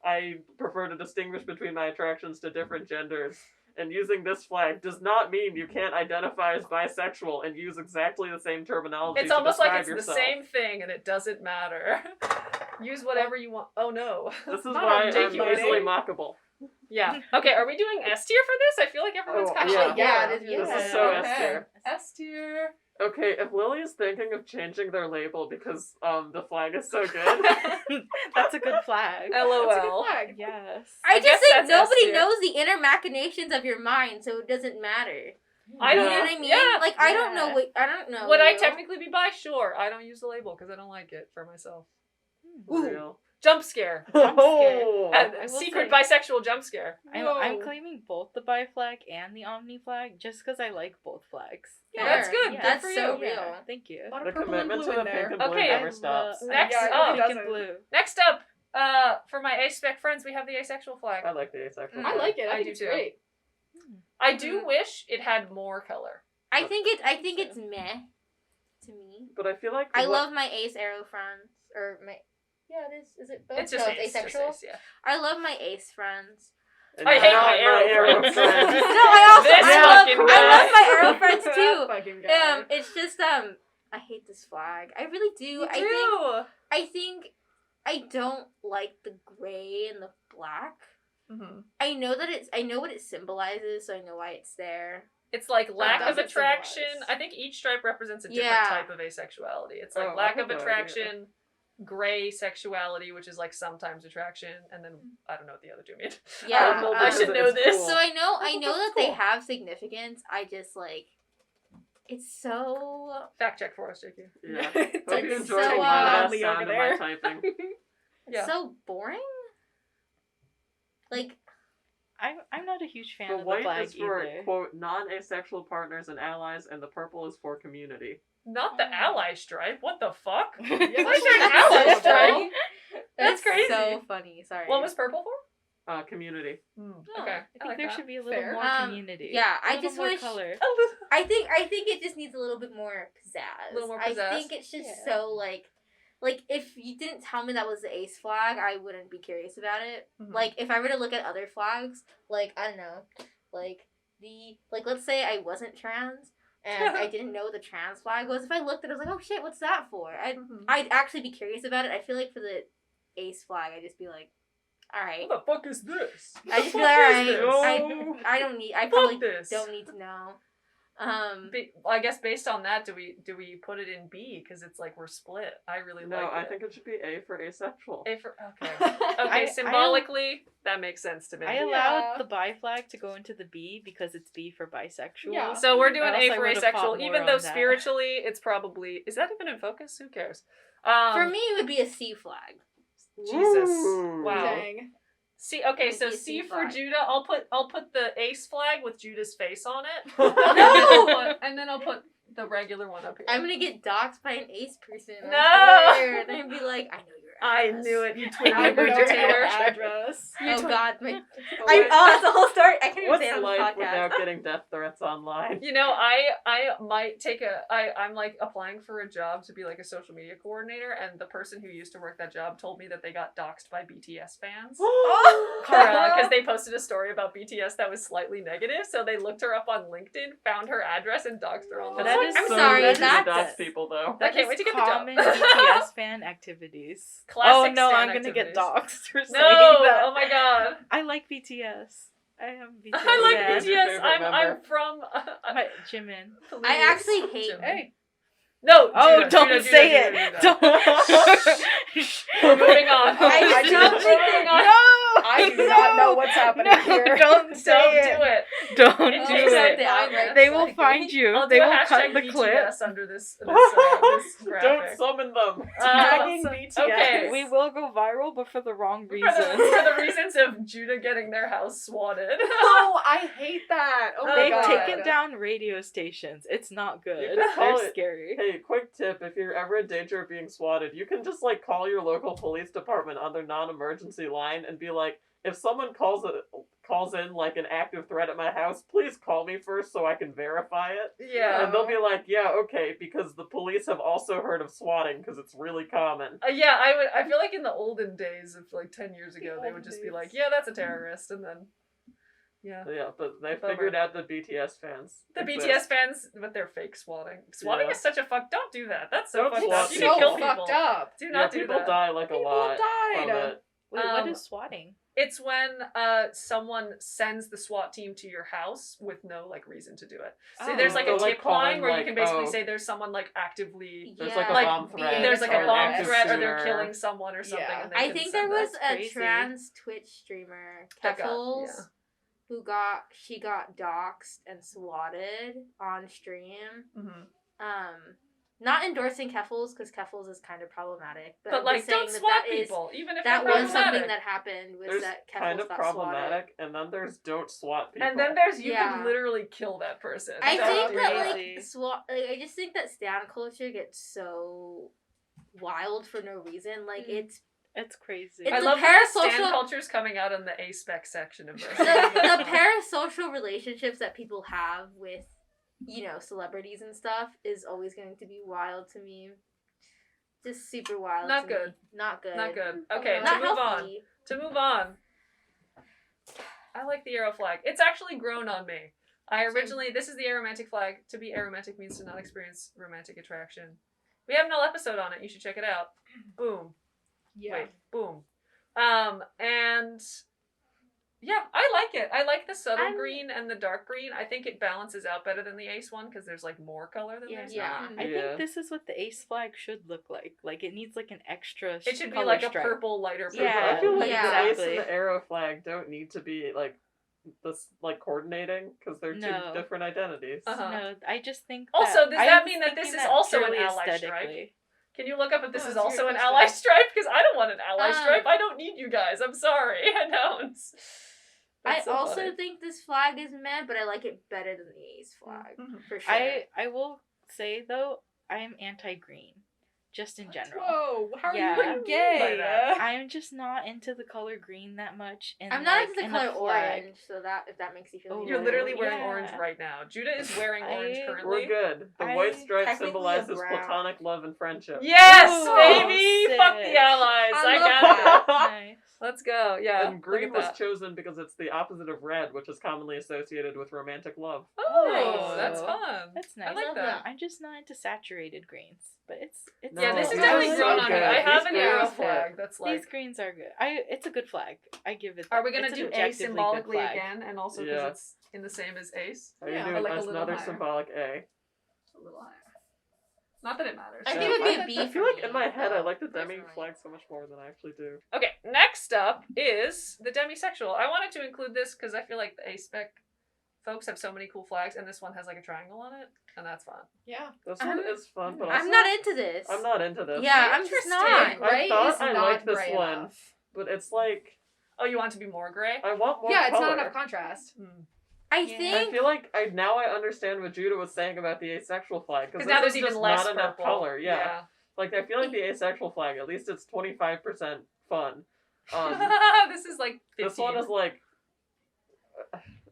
I prefer to distinguish between my attractions to different genders. And using this flag does not mean you can't identify as bisexual and use exactly the same terminology It's to almost like describe it's yourself. the same thing and it doesn't matter. Use whatever you want. Oh no. This is Not why I'm articulating. easily mockable. Yeah. Okay, are we doing S tier for this? I feel like everyone's Oh, kind of yeah. like, Yeah, it is really This is good. so okay. S tier. S tier. Okay, if Lily is thinking of changing their label because the flag is so good, That's a good flag. That's a good LOL. flag. Yes. I guess just think that's nobody S tier. knows the inner machinations of your mind, so it doesn't matter. I You don't know Yeah. what I mean? Yeah. Like I don't know Yeah. what I don't know. Would I you. technically be bi? Sure. I don't use the label because I don't like it for myself. Ooh. real. Jump scare. Oh, A I will secret say- bisexual jump scare. I'm Whoa. claiming both the bi flag and the omni flag just because I like both flags. Yeah, that's good. Yeah. Good That's for so you. real. Yeah, thank you. A lot the of purple and commitment blue to in the there. pink and blue Okay. never I stops. love- Next Yeah, it up. really Pink and doesn't. blue. Next up, for my asexual friends, we have the asexual flag. I like the asexual. I like it. I I think do it's too. great. I do wish it had more color. I think it's meh to me. But I feel like I what- love my ace arrow friends or my yeah it is. Is it both? It's just no, ace, it's just asexual. ace, yeah. I love my ace friends. and I hate not my arrow friends. No, I also This fucking I guy. love my arrow friends That too. fucking guy. It's just I hate this flag. I really do. You I do. think I don't like the gray and the black. Mm-hmm. I know what it symbolizes, so I know why it's there. It's like lack does of it attraction. symbolize? I think each stripe represents a different Yeah. type of asexuality. It's like Oh, I lack have of no idea. attraction, gray sexuality, which is like sometimes attraction, and then I don't know what the other two mean. Yeah, know I because should know it's this. cool. So I know That's that they cool. have significance. I just like it's so Fact check for us, JQ. Yeah. It's Hope like you so, enjoyed the last manly sound over of my there. typing. Yeah. so boring. Like I'm not a huge fan The of the white flag is for, either. quote, non-asexual partners and allies, and the purple is for community. Not the ally stripe. What the fuck? Yeah, Why is that's there an so ally cool. stripe? That's it's crazy. So funny. Sorry. What was purple for? Community. Okay. I think there should be a little Fair. more community. Yeah, A I little just more wish. color. I think it just needs a little bit more pizzazz. A little more I pizzazz? think it's just Yeah. so like if you didn't tell me that was the ace flag, I wouldn't be curious about it. Mhm. Like if I were to look at other flags, like I don't know, let's say I wasn't trans and I didn't know what the trans flag was. If I looked at it, I was like, oh shit, what's that for? Mhm. I'd actually be curious about it. I feel like for the ace flag, I'd just be like, all right. What the fuck is this? I just be What like, the all fuck right. is this? I don't need. I Fuck probably this. don't need to know. I guess based on that, do we put it in B because it's like we're split? I really No, like I it. think it should be A for asexual. A for okay. Okay, symbolically that makes sense to me. I allowed the bi flag to go into the B because it's B for bisexual. Yeah. So we're doing Or else A I for would've asexual, fought more even though on that. spiritually it's probably is that even in focus? Who cares? For me, it would be a C flag. Jesus. Ooh. Wow. Dang. C okay, It so would be a C C for flag. Judah. I'll put the ace flag with Judah's face on it. No! And then I'll put the regular one up here. I'm gonna get doxxed by an ace person. No! I swear. They're gonna be like, I know your I knew it. You tweeted I it, know Bridget her Taylor. address. Oh God, my I- that's the whole story. I can't even What's say it on the life podcast. without getting death threats online? You know, I might take I'm like applying for a job to be like a social media coordinator, and the person who used to work that job told me that they got doxxed by BTS fans. Because they posted a story about BTS that was slightly negative, so they looked her up on LinkedIn, found her address, and doxed her on But the that site. is I'm so sorry, Easy to that's- dox people though. I can't wait to get the job. common BTS fan activities. Classic oh no, stan I'm gonna activities. get doxxed for saying No! that. Oh my god. I like BTS. I am BTS. I like fan. Who's your BTS. favorite I'm member? from. My Jimin. I actually hate. Jimin. Hey, No. Oh, Judah, don't Judah, say Judah, it. Judah, Judah. We're moving on. I do don't not think moving on. No! I do not know what's happening no, here. Don't say Don't it. do it. Don't It's do just it. the outright They will flag. find you. I'll They do a will cut hashtag the clip. BTS under this graphic. Don't summon them. Tagging Also- BTS. okay. We will go viral, but for the wrong For reason. the reasons of Judah getting their house swatted. Oh, I hate that. Oh my They've God. taken down radio stations. It's not good. You can call They're it- scary. Hey, quick tip, if you're ever in danger of being swatted, you can just like call your local police department on their non-emergency line and be like, if someone calls in like an active threat at my house, please call me first so I can verify it. Yeah. And they'll be like, yeah, okay, because the police have also heard of swatting because it's really common. Yeah, I feel like in the olden days of like 10 years ago, they would olden just be days. like, yeah, that's a terrorist, and then yeah. Yeah, but they Bummer. figured out the BTS fans. The exist. BTS fans with their fake swatting. Swatting Yeah. is such a fuck. Don't do that. That's so Don't fucked swat up. You people. can kill So people. fucked up. Do Yeah, not do people that. die like a People lot died. from it. Wait, what Um, is swatting? It's when someone sends the SWAT team to your house with no like reason to do it. So Oh. there's like So, a like, tip line calling, where you like, can basically oh. say there's someone like actively There's Yeah. like a like, bomb threat. there's like or a an bomb active threat or they're shooter. killing someone or something. Yeah. And they I can think send there it. was That's a crazy. trans Twitch streamer, That got- Keffels, yeah. who got doxxed and swatted on stream. Mhm. Not endorsing Keffels because Keffels is kind of problematic, but, But I'm like, just saying don't that swat that is people, even if that they're was something problematic. that happened was There's that Keffels kind of got problematic, and then there's don't swat people. And then there's you Yeah. can literally kill that person. I Don't think do that that. Crazy. like swat. Like, I just think that stan culture gets so wild for no reason. Like it's It's crazy. It's I a love that the parasocial- stan culture's coming out in the A-spec section of this. the parasocial relationships that people have with, you know, celebrities and stuff is always going to be wild to me. Just super wild. Not to me. good. Not good. Not good. Okay, Not to move on. healthy. To move on. I like the arrow flag. It's actually grown on me. This is the aromantic flag. To be aromantic means to not experience romantic attraction. We have an whole episode on it. You should check it out. Boom. Yeah. Wait, boom. And yeah, I like it. I like the subtle I'm- green and the dark green. I think it balances out better than the ace one because there's like more color than Yeah. there's Yeah. not. I Yeah. think this is what the ace flag should look like. Like it needs like an extra. It should be color like a stripe. purple, lighter purple. Yeah. I feel like Yeah. the ace Exactly. and the arrow flag don't need to be like this like coordinating because they're No. two different identities. Uh-huh. No, I just think. Also, does I that was mean that this thinking is that also an purely ally stripe? aesthetically. Can you look up if this Oh, is that's a also good an question. ally stripe? Because I don't want an ally Um, stripe. I don't need you guys. I'm sorry. I don't. I That's so also funny. think this flag is meh, but I like it better than the ace flag Mhm. for sure. I will say though, I am anti-green, just in general. Whoa, how are Yeah. you even gay? By that. I'm just not into the color green that much. And I'm not like, into the in color a flag. orange, so that if that makes you feel Oh, any You're better. literally wearing yeah. orange right now. Judah is wearing orange I- currently. We're good. The I white stripe technically symbolizes a brown. platonic love and friendship. Yes, Ooh, baby! Fuck the sick. allies. I I love got it. Nice. Let's go. Yeah. And green look at was that. chosen because it's the opposite of red, which is commonly associated with romantic love. Oh, Nice. that's fun. That's nice. I like love that. that. I'm just not into saturated greens, but it's No, Yeah, this is these definitely are grown so on me. good. I have These an arrow greens flag that's like. these greens are good. It's a good flag. I give it. Are that. we gonna It's an do A objectively good symbolically flag. again, and also because Yeah. it's in the same as ace? Are Yeah, you or doing like a little another higher. symbolic A? A little higher. Not that it matters. I Yeah, think it would be I- a B I for feel like me, in my head I though, like the demi personally. flag so much more than I actually do. Okay, next up is the demisexual. I wanted to include this because I feel like the A-spec folks have so many cool flags, and this one has like a triangle on it, and that's fun. Yeah. This one is fun, but I'm also not into this. I'm not into this. Yeah, I'm just not. Interesting. Gray thought is I not liked this gray one. enough. But it's like Oh, you want it to be more gray? I want more Yeah, it's color. not enough contrast. I Yeah. think I feel like now I understand what Judah was saying about the asexual flag Because because now there's just even less not enough purple. color. Yeah. Like, I feel like the asexual flag, at least it's 25% fun. This is like 15. This one is like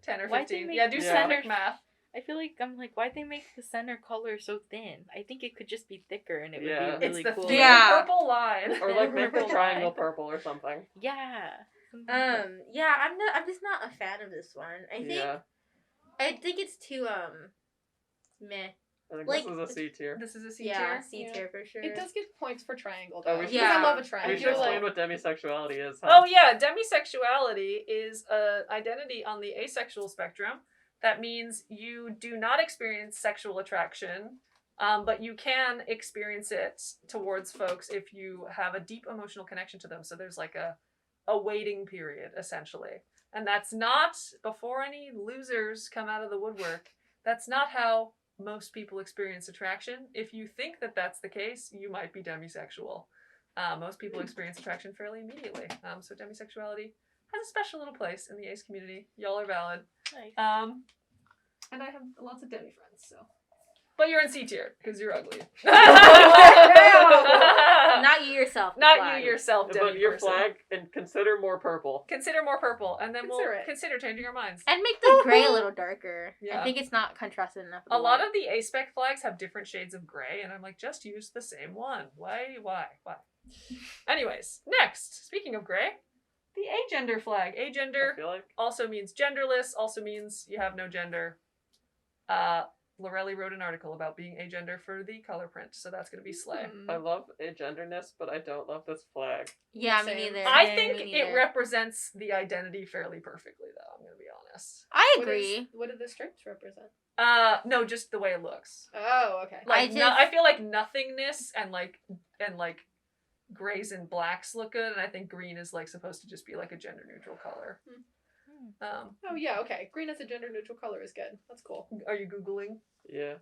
10 or Why'd they 15. make Yeah, do the some center- quick math. I feel like I'm like, why'd they make the center color so thin? I think it could just be thicker and it Yeah. would be really It's the cool. thin Yeah. purple line. or like make the Purple triangle line. purple or something. Yeah. Yeah, I'm just not a fan of this one. I think it's too meh. I think like, this is a C tier. This is a C Yeah, tier. C tier for sure. It does get points for triangle Oh, though. we should- Yeah. I love a We triangle. should explain what demisexuality is. Oh yeah, demisexuality is a identity on the asexual spectrum. That means you do not experience sexual attraction, but you can experience it towards folks if you have a deep emotional connection to them. So there's like a waiting period, essentially. And that's not, before any losers come out of the woodwork, that's not how most people experience attraction. If you think that that's the case, you might be demisexual. Most people experience attraction fairly immediately. So demisexuality has a special little place in the ace community. Y'all are valid. Nice. And I have lots of demi friends, so. But you're in C tier, because you're ugly. Not you yourself. Not flag. you yourself, demi But your person. flag, and consider more purple. Consider more purple, and then Consider we'll it. consider changing our minds. And make the gray a little darker. Yeah. I think it's not contrasted enough. with A the lot white. of the A-spec flags have different shades of gray, and I'm like, just use the same one. Why? Anyways, next, speaking of gray, the agender flag. I Agender feel like also means genderless, also means you have no gender. Lorelli wrote an article about being agender for the color print, so that's going to be slay. I love agenderness, but I don't love this flag. Yeah, Same. me neither. I Me think neither. it represents the identity fairly perfectly, though, I'm going to be honest. I What is- agree. What do the stripes represent? No, just the way it looks. Oh, okay. Like, I I feel like nothingness and grays and blacks look good, and I think green is like supposed to just be like a gender neutral color. Oh yeah, okay. Green as a gender neutral color is good. That's cool. Are you Googling? Yeah.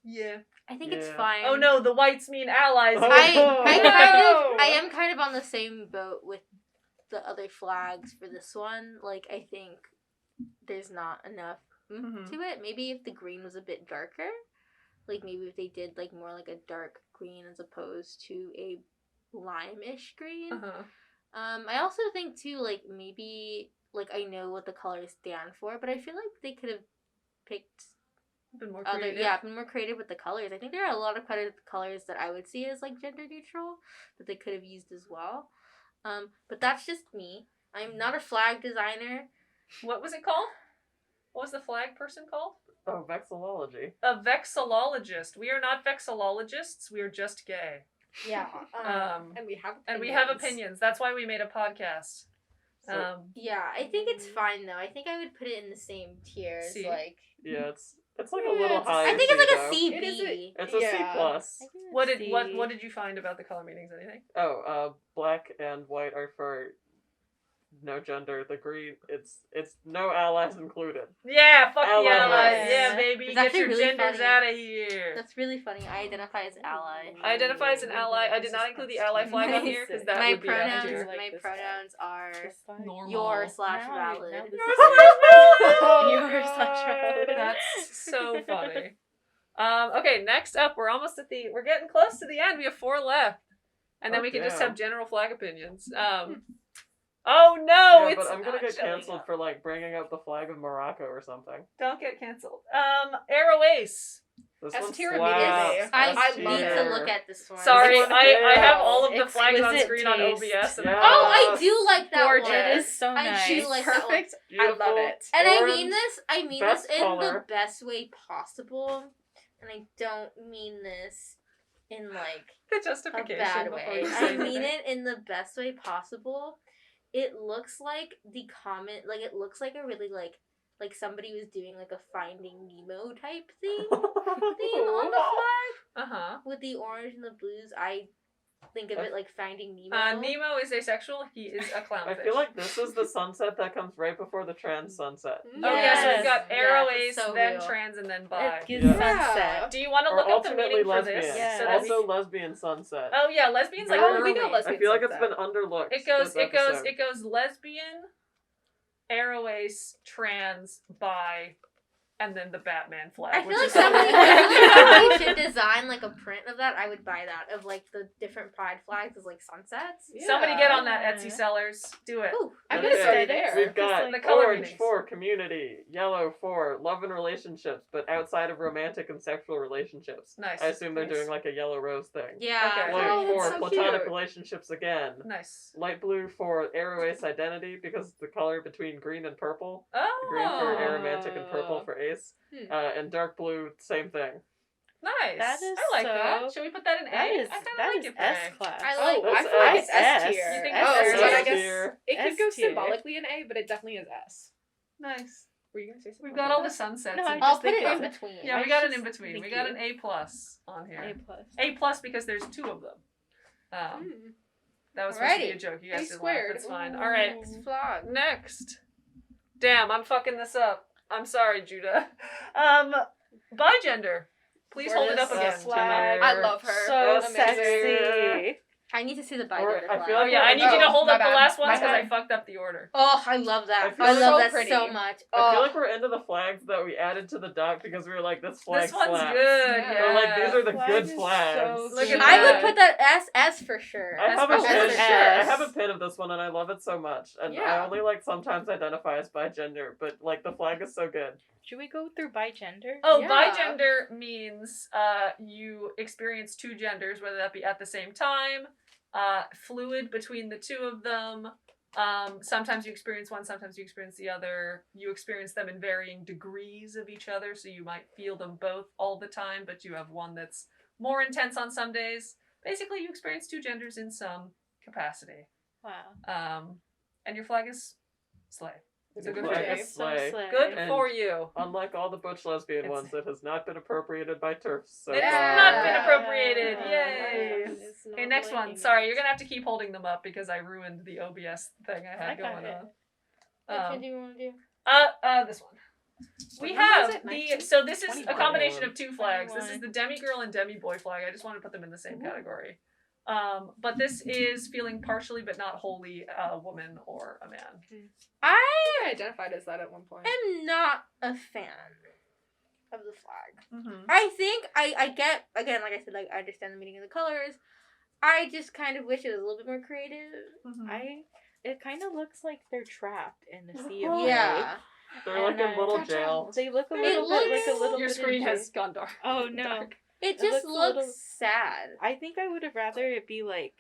Yeah. I think it's Yeah. fine. Oh no, the whites mean allies. Oh. I am kind of on the same boat with the other flags for this one. Like, I think there's not enough Mhm. to it. Maybe if the green was a bit darker, like maybe if they did like more like a dark green as opposed to a lime-ish green. Uh-huh. I also think too, like maybe like I know what the colors stand for, but I feel like they could have picked Been more other creative. been more creative with the colors. I think there are a lot of colors that I would see as like gender neutral that they could have used as well. But that's just me. I'm not a flag designer. What was it called? What was the flag person called? Oh, vexillology. A vexillologist. We are not vexillologists. We are just gay. Yeah. And we have And we have opinions. That's why we made a podcast. So, Yeah, I think it's fine though. I think I would put it in the same tier as C? like yeah, it's like a Yeah, little it's- higher. I think it's like though. a C It is B. It's a C Yeah. plus. What did you find about the color meanings? Anything? Oh, black and white are for no gender. The green, it's no allies included. Yeah, fuck the Allies. allies. Yeah, baby. It's Get actually your really genders funny. out of here. That's really funny. I identify as ally. I identify as an ally. I did not include the ally flag on here because that my would be pronouns, F tier. Like my this pronouns are Normal. your / Now valid. this is Yours Yours / valid. That's so funny. Okay, next up, we're getting close to the end. We have 4 left. And then Oh, we can just damn. have general flag opinions. Oh no, Yeah, it's but I'm gonna not get showing canceled up. for like bringing up the flag of Morocco or something. Don't get canceled. Aroace. This S one tier slaps. immediately. I S need tier. to look at this one. Sorry, This one I have is all of the flags on exquisite screen on taste. OBS. And Yeah. Oh, I do like that Gorgeous. one. It is so I nice. do like that one. Perfect. Beautiful. I love it. And I Orange, mean this best in color. the best way possible. And I don't mean this in like the a justification. bad before way. you say I mean anything. it in the best way possible. It looks like the comment, like it looks like a really like somebody was doing like a Finding Nemo type thing on the flag Uh-huh. with the orange and the blues. I think of it like Finding Nemo. Nemo is asexual. He is a clownfish. I feel like this is the sunset that comes right before the trans sunset. Oh yeah, so we've got Yes, Aroace, it's so then real. trans, and then bi. It gives Yeah. sunset. Do you want to Or look up the ultimately meaning for lesbian. this? Yeah. So that Also lesbian sunset. oh yeah, lesbian's like Oh, we early. know lesbian. I feel like it's sunset. been underlooked. It goes this episode. lesbian, Aroace, trans, bi, and then the Batman flag. I feel which like is somebody should design like a print of that. I would buy that of like the different pride flags as like sunsets. Somebody get on that, Yeah. Etsy sellers. Do it. Ooh, I'm Okay. gonna stay there. We've got the color orange meanings. for community, yellow for love and relationships, but outside of romantic and sexual relationships. Nice. I assume they're Nice. doing like a yellow rose thing. yeah. Okay. White Oh, for that's so platonic cute. relationships again. Nice. Light blue for Aroace identity because it's the color between green and purple. Oh. Green for Aromantic and purple for Ace. And dark blue, same thing. Nice. That is I like that. so- Should we put that in A? That is I kind of that like is it for S A. class. I Oh, like. That's I feel like it's S. S tier. You think Oh, it's so S I guess tier? it could go S tier. symbolically in A, but it definitely is S. Nice. Were you gonna say something? We've got all the sunsets. No, and- I I'll just put think it in it's- between. yeah, I we got an just in between. think We got you- an A+ on here. A+. A+ because there's two of them. Hmm. That was supposed to be Alrighty. a joke. You A guys did laugh. squared. It's fine. Ooh. All right. It's vlog. Next. Damn, I'm fucking this up. I'm sorry, Judah. Bigender. Please hold it up Gorgeous. again. Flag. I love her. So Amazing. sexy. I need to see the Or, Bigender I flag. feel Oh like yeah, I need you to Oh, hold my up the bad. last ones My because I bad. fucked up the order. Oh, I love that. I feel I so love that pretty. so much. I feel Oh. like we're into the flags that we added to the doc because we were like, this flag This one's slaps. good. Yeah. Yeah. We're like, these are the Flag good is flags. so Look at cute. that. I would put that S for sure. I have a That's pin. for I sure. have a pin of this one, and I love it so much. And I Yeah. only like sometimes identify as bigender, but like the flag is so good. Should we go through bigender? Oh, Yeah. bigender means you experience two genders, whether that be at the same time, fluid between the two of them. Sometimes you experience one, sometimes you experience the other. You experience them in varying degrees of each other, so you might feel them both all the time, but you have one that's more intense on some days. Basically, you experience two genders in some capacity. Wow. And your flag is slay. It's a Your good flag flag. is slay. Good And- for you. Unlike all the butch lesbian It's- ones, it has not been appropriated by TERFs so It far. has not been Yeah. appropriated. Yeah. Yay. It's not Okay, next one. liking Sorry, it. you're gonna have to keep holding them up because I ruined the OBS thing I had I got going it. on. Which one do you want to do? This one. We What number have is it? the 19? so this is a 21. combination of two flags. This is 21. the Demigirl and Demiboy flag. I just want to put them in the same category. But this is feeling partially but not wholly a woman or a man. I I identified as that at one point. am not a fan of the flag. Mm-hmm. I think I get, again, like I said, like I understand the meaning of the colors. I just kind of wish it was a little bit more creative. It kind of looks like they're trapped in a sea of Oh, Yeah. They're like And a little I- jail. They look a It little bit like a looks- little Your bit screen of has gone dark. Oh no. Dark. It It just looks a looks little- sad. I think I would have rather it be like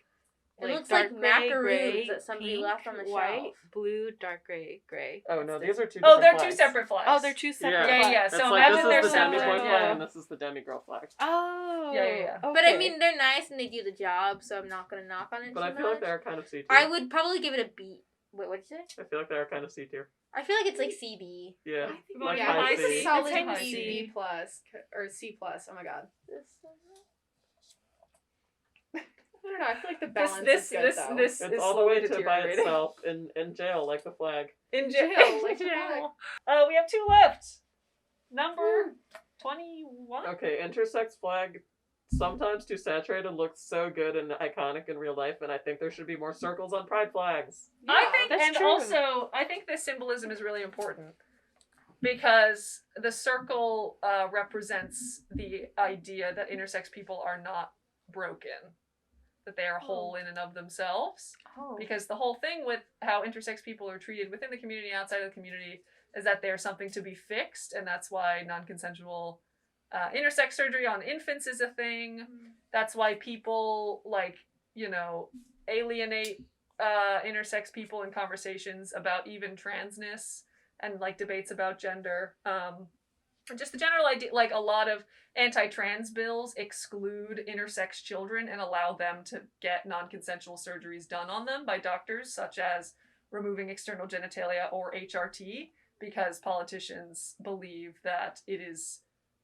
It looks dark like gray, macaroons gray, that somebody pink, left on the white, shelf. blue, dark gray, gray. Oh no, these are two Oh, different they're two flags. separate flags. Oh, they're two separate. Yeah. Yeah, yeah. It's So like, imagine they're this is the Demiboy separate. flag Yeah. and this is the Demigirl flag. Oh. Yeah. But I okay. mean, they're nice and they do the job, so I'm not gonna knock on it But too I feel much. like they are kind of C tier. I would probably give it a B. Wait, what'd you say? I feel like they are kind of C tier. I feel like it's like CB. Yeah. I think Like yeah, high it's C. a solid It's high B, C. B plus or C plus. Oh my god. I don't know. I feel like the balance is good though. This It's is all the way slowly to by deteriorating. itself in jail, like the flag. In Jail, jail. like the flag. We have two left. Number 21. Okay, intersex flag, sometimes too saturated, looks so good and iconic in real life, and I think there should be more circles on pride flags. I think, that's and true. also, I think the symbolism is really important because the circle represents the idea that intersex people are not broken, that they are whole in and of themselves. Oh. Because the whole thing with how intersex people are treated within the community, outside of the community, is that they're something to be fixed, and that's why non-consensual intersex surgery on infants is a thing. That's why people, like, alienate intersex people in conversations about even transness and, like, debates about gender. Just the general idea, like, a lot of anti-trans bills exclude intersex children and allow them to get non-consensual surgeries done on them by doctors, such as removing external genitalia or HRT, because politicians believe that it is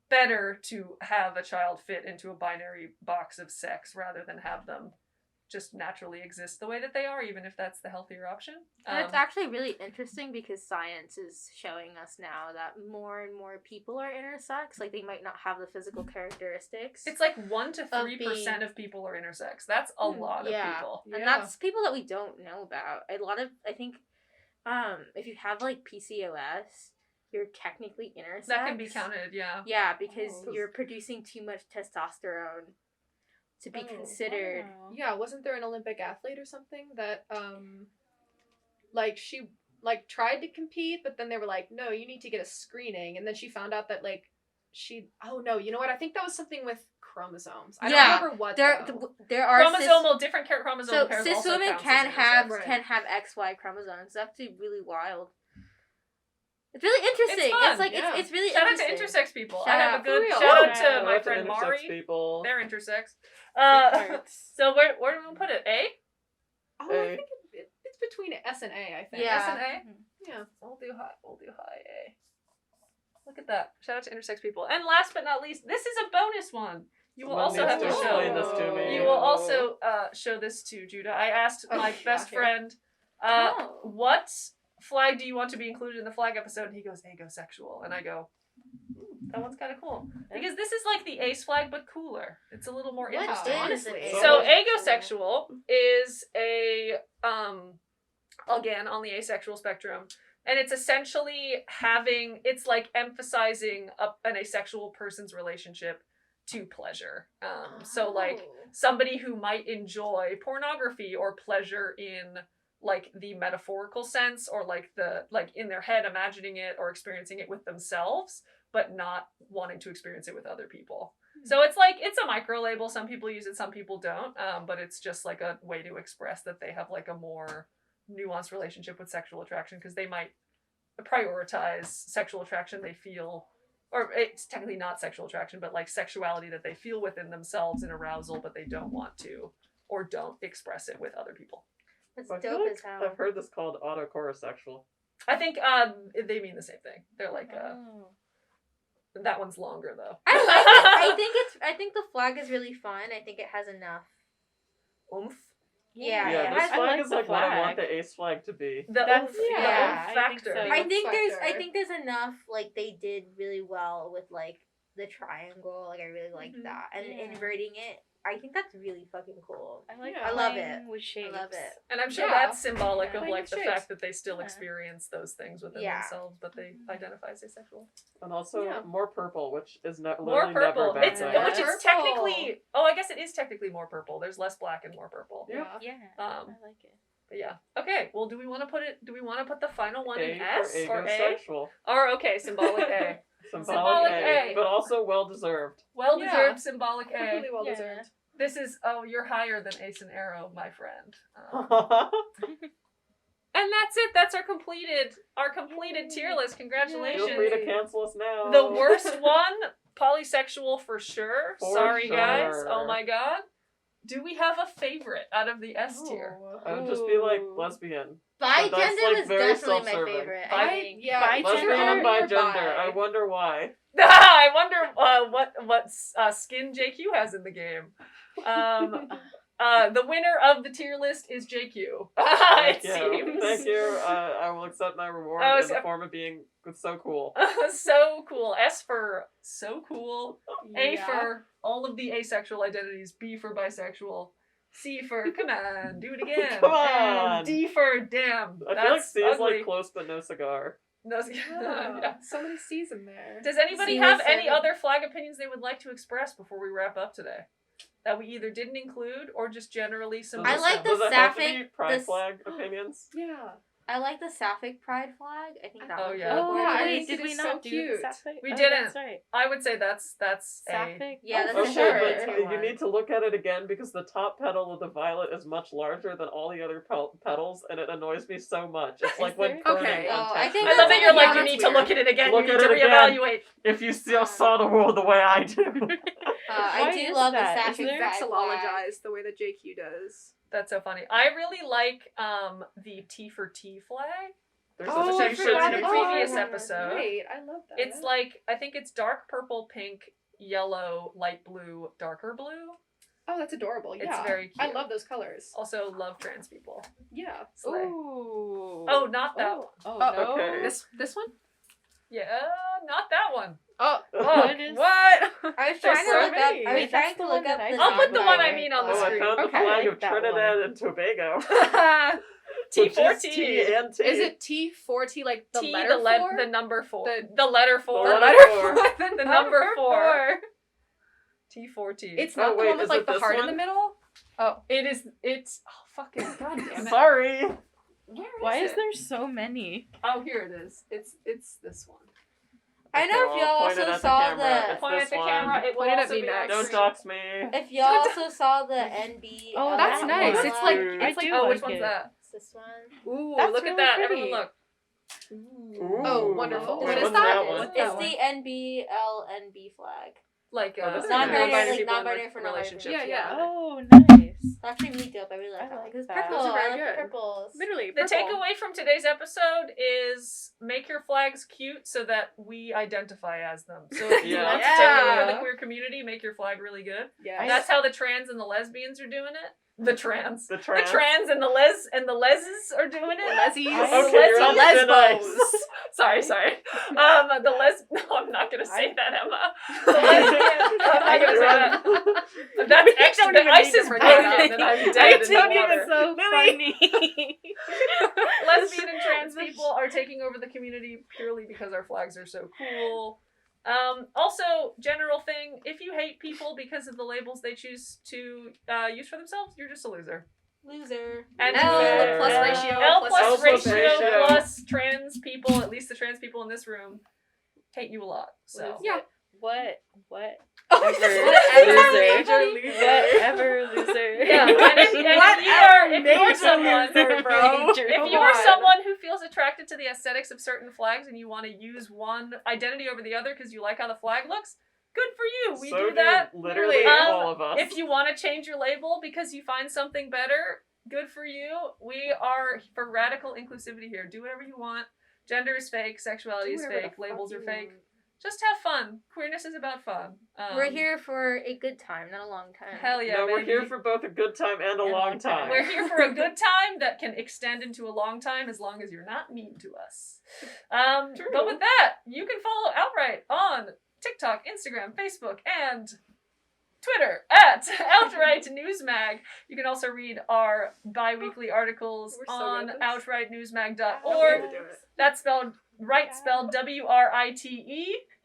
better to have a child fit into a binary box of sex rather than have them just naturally exist the way that they are, even if that's the healthier option. And it's actually really interesting because science is showing us now that more and more people are intersex. Like, they might not have the physical characteristics. It's like 1 to Of 3% of people are intersex. That's a lot of people. And Yeah. that's people that we don't know about. A lot of, I think, if you have, like, PCOS, you're technically intersex. That can be counted, yeah. Yeah, because Oh. you're producing too much testosterone to be considered. Wow. Yeah, wasn't there an Olympic athlete or something that like she like tried to compete, but then they were like, no, you need to get a screening, and then she found out that like oh no, you know what? I think that was something with chromosomes. I Yeah, don't remember what. There though. there are Different chromosome so pairs cis also women counts can as have intersex. Right. XY chromosomes. It's actually really wild. It's really interesting. fun, It's like yeah. it's really Shout out interesting. to intersex people. Shout I have out, a for good real. shout out Yeah. to my Shout out friend intersex Mari. people. They're intersex. Hearts. So where do we want to put it? A? Oh, A. I think it's between S and A. I think. Yeah. S and A? Yeah. We'll do high. We'll do high A. Look at that. Shout out to intersex people. And last but not least, this is a bonus one. You will Someone also needs have to to explain show. this to me. You will also show this to Judah. I asked Oh, my yeah, best here. friend, Oh. what flag do you want to be included in the flag episode? And he goes, Aegosexual. And I go, that one's kind of cool. Because this is like the ace flag, but cooler. It's a little more What interesting. is honestly. an So asexual? Aegosexual is a again on the asexual spectrum, and it's essentially it's like emphasizing an asexual person's relationship to pleasure. So like somebody who might enjoy pornography or pleasure in like the metaphorical sense, or like in their head imagining it or experiencing it with themselves, but not wanting to experience it with other people. So it's a micro label. Some people use it, some people don't. But it's just like a way to express that they have like a more nuanced relationship with sexual attraction, because they might prioritize sexual attraction they feel, or it's technically not sexual attraction, but like sexuality that they feel within themselves in arousal, but they don't want to or don't express it with other people. That's I feel dope like as hell. I've heard this called autocorosexual. I think they mean the same thing. They're like Oh. that one's longer though. I like it. I think the flag is really fun. I think it has enough. Oomph. Yeah, Yeah, it this has- I flag like is the like what I want flag. the ace flag to be. The That's- oomph, yeah, the I oomph think factor. so. I think Factor. there's enough. Like they did really well with like the triangle. Like I really like Mhm. that, and Yeah. inverting it. I think that's really fucking cool. I like Yeah. I love playing it. with shapes. I love it. And I'm sure Yeah. that's symbolic Yeah. of Playing like with the shapes. fact that they still Yeah. experience those things within Yeah. themselves, but they identify as asexual. And also Yeah. more purple, which is More literally purple. never a bad It's thing. Yeah. which is Purple. technically. Oh, I guess it is technically more purple. There's less black and more purple. Yeah. Yeah, Um, I like it. But yeah. Okay. Well, do we want to put it? Do we want to put the final one in A S for or A? Aegosexual. Or okay, symbolic A. Symbolic A. A, but also well deserved. Well Yeah. deserved symbolic A. Completely well Yeah. deserved. This is you're higher than Ace and Arrow, my friend. Feel And that's it. That's our completed tier list. Congratulations. free to cancel us now. The worst one, polysexual for sure. For Sorry, guys. sure. Oh my god. Do we have a favorite out of the S tier? I would just be like Ooh. lesbian. Bigender that's, like, was very definitely my self-serving. favorite. I- I think. Yeah. Lesbian and Gender bi gender. bi. I wonder why. I wonder what skin JQ has in the game. The winner of the tier list is JQ. Thank it you. seems. Thank you. I will accept my reward Oh, in so- the form of being so cool. So cool. S for so cool. A Yeah. for all of the asexual identities. B for bisexual. C for come on, do it again. Come on. And D for damn. I feel like That's C is ugly. like close but no cigar. No, Yeah. yeah. So many C's in there. Does anybody C have was any 7. other flag opinions they would like to express before we wrap up today? That we either didn't include or just generally some. I like the Does it have to be sapphic- pride the- flag opinions? Yeah. I like the sapphic pride flag. I think that Oh, one's yeah. really Oh, cool. yeah, I wait, think did it we is not so do cute. the sapphic? We Oh, didn't. That's right. I would say that's a. Sapphic. Yeah, that's Oh, a Okay, sure. but Tier you one. need to look at it again because the top petal of the violet is much larger than all the other petals, and it annoys me so much. It's like when there? burning Okay. on Oh, I texture. think I love that that's you're weird. like, Yeah, you that's need to weird. look at it again. Look you need at to it again. reevaluate. If you still saw the world the way I do. I Why do is love that? the Is sapphic there- pride flag. Sexualize the way that JQ does. That's so funny. I really like the T for T flag. There's Oh, a I T-shirt forgot in the the previous flag. episode. Great. I love that. It's like, I think it's dark purple, pink, yellow, light blue, darker blue. Oh, that's adorable. Yeah. It's very I cute. love those colors. Also love trans people. Yeah. Slay. Ooh. Oh, not that one. Oh, Oh, no. okay. This one? Yeah, not that one. Oh. Oh, What is- what? I was There's trying to so look many. up. I was Wait, trying that's to the look one up that the. I I'll put the one I sapphic mean on the Oh, I screen. found the Okay, I flag like of that Trinidad and Tobago. T4T. Just T and T. Is it T4T like the T, letter four? the number 4. The- The letter 4. The letter four. The number 4. T4T. It's not the wait, one with is like it the this heart in one? the middle. Oh, It's oh fucking god damn it. Sorry. Where Why is it? there so many? Oh, here it is. It's this one. I know if Okay, y'all well, point it also at the saw camera. the. It's Point at this the one. camera. It will Point it at also me be next. Don't screen. dox me. If y'all also saw the NB. oh, that's Oh, nice. that's It's like cute. it's I like do Oh, which like one's it. that? It's this one. Ooh, That's look at really that. pretty. Everyone look. Oh, wonderful. Wait, What is what's that? one? What's It's that one? the NBLNB flag. Like Oh, this is Non-binary, nice. like people in non-binary for relationships. Yeah, yeah. Oh, nice. It's actually really dope. I really like I that. like Because that. purple. Those are very I like good. the purples. Literally. The purple. takeaway from today's episode is make your flags cute so that we identify as them. So if you Yeah. want to take over Yeah. the queer community, make your flag really good. Yeah. That's how the trans and the lesbians are doing it. The trans. The The trans. trans and the leses are doing it. Lesies. Okay, you're on Lesbians. thin ice. Sorry. No, I'm not gonna say that, Emma. The lesbian. I'm not gonna say that. That's extra. don't The even ice need to is bring broken, that up. and I'm I dead in the think water. it's so funny. Lesbian and trans people are taking over the community purely because our flags are so cool. Also, general thing, if you hate people because of the labels they choose to use for themselves, you're just a loser. Loser. And L plus ratio L plus plus L plus ratio ratio. plus trans people, at least the trans people in this room, hate you a lot. So Yeah. What? Whatever, Loser. loser. Whatever, loser. yeah, and if you are someone, Major if you are someone who feels attracted to the aesthetics of certain flags and you want to use one identity over the other because you like how the flag looks, good for you. We So do that. Literally all of us. If you want to change your label because you find something better, good for you. We are for radical inclusivity here. Do whatever you want. Gender is fake. Sexuality is fake. Labels are fake. Just have fun. Queerness is about fun. We're here for a good time, not a long time. Hell yeah, no, we're baby. here for both a good time and a long time. We're here for a good time that can extend into a long time as long as you're not mean to us. True. But with that, you can follow OutWrite on TikTok, Instagram, Facebook, and Twitter at OutWrite Newsmag. You can also read our bi-weekly articles We're so on good at this. outrightnewsmag.org. That's spelled WRITE.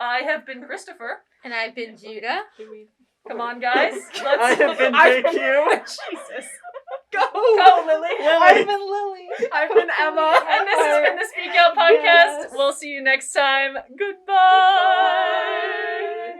I have been Christopher. And I've been Judah. Come on, guys. I have been JQ. Jesus. Go, Lily. I've been Lily. I've been Emma. And this has been the Speak Out Podcast. Yes. We'll see you next time. Goodbye.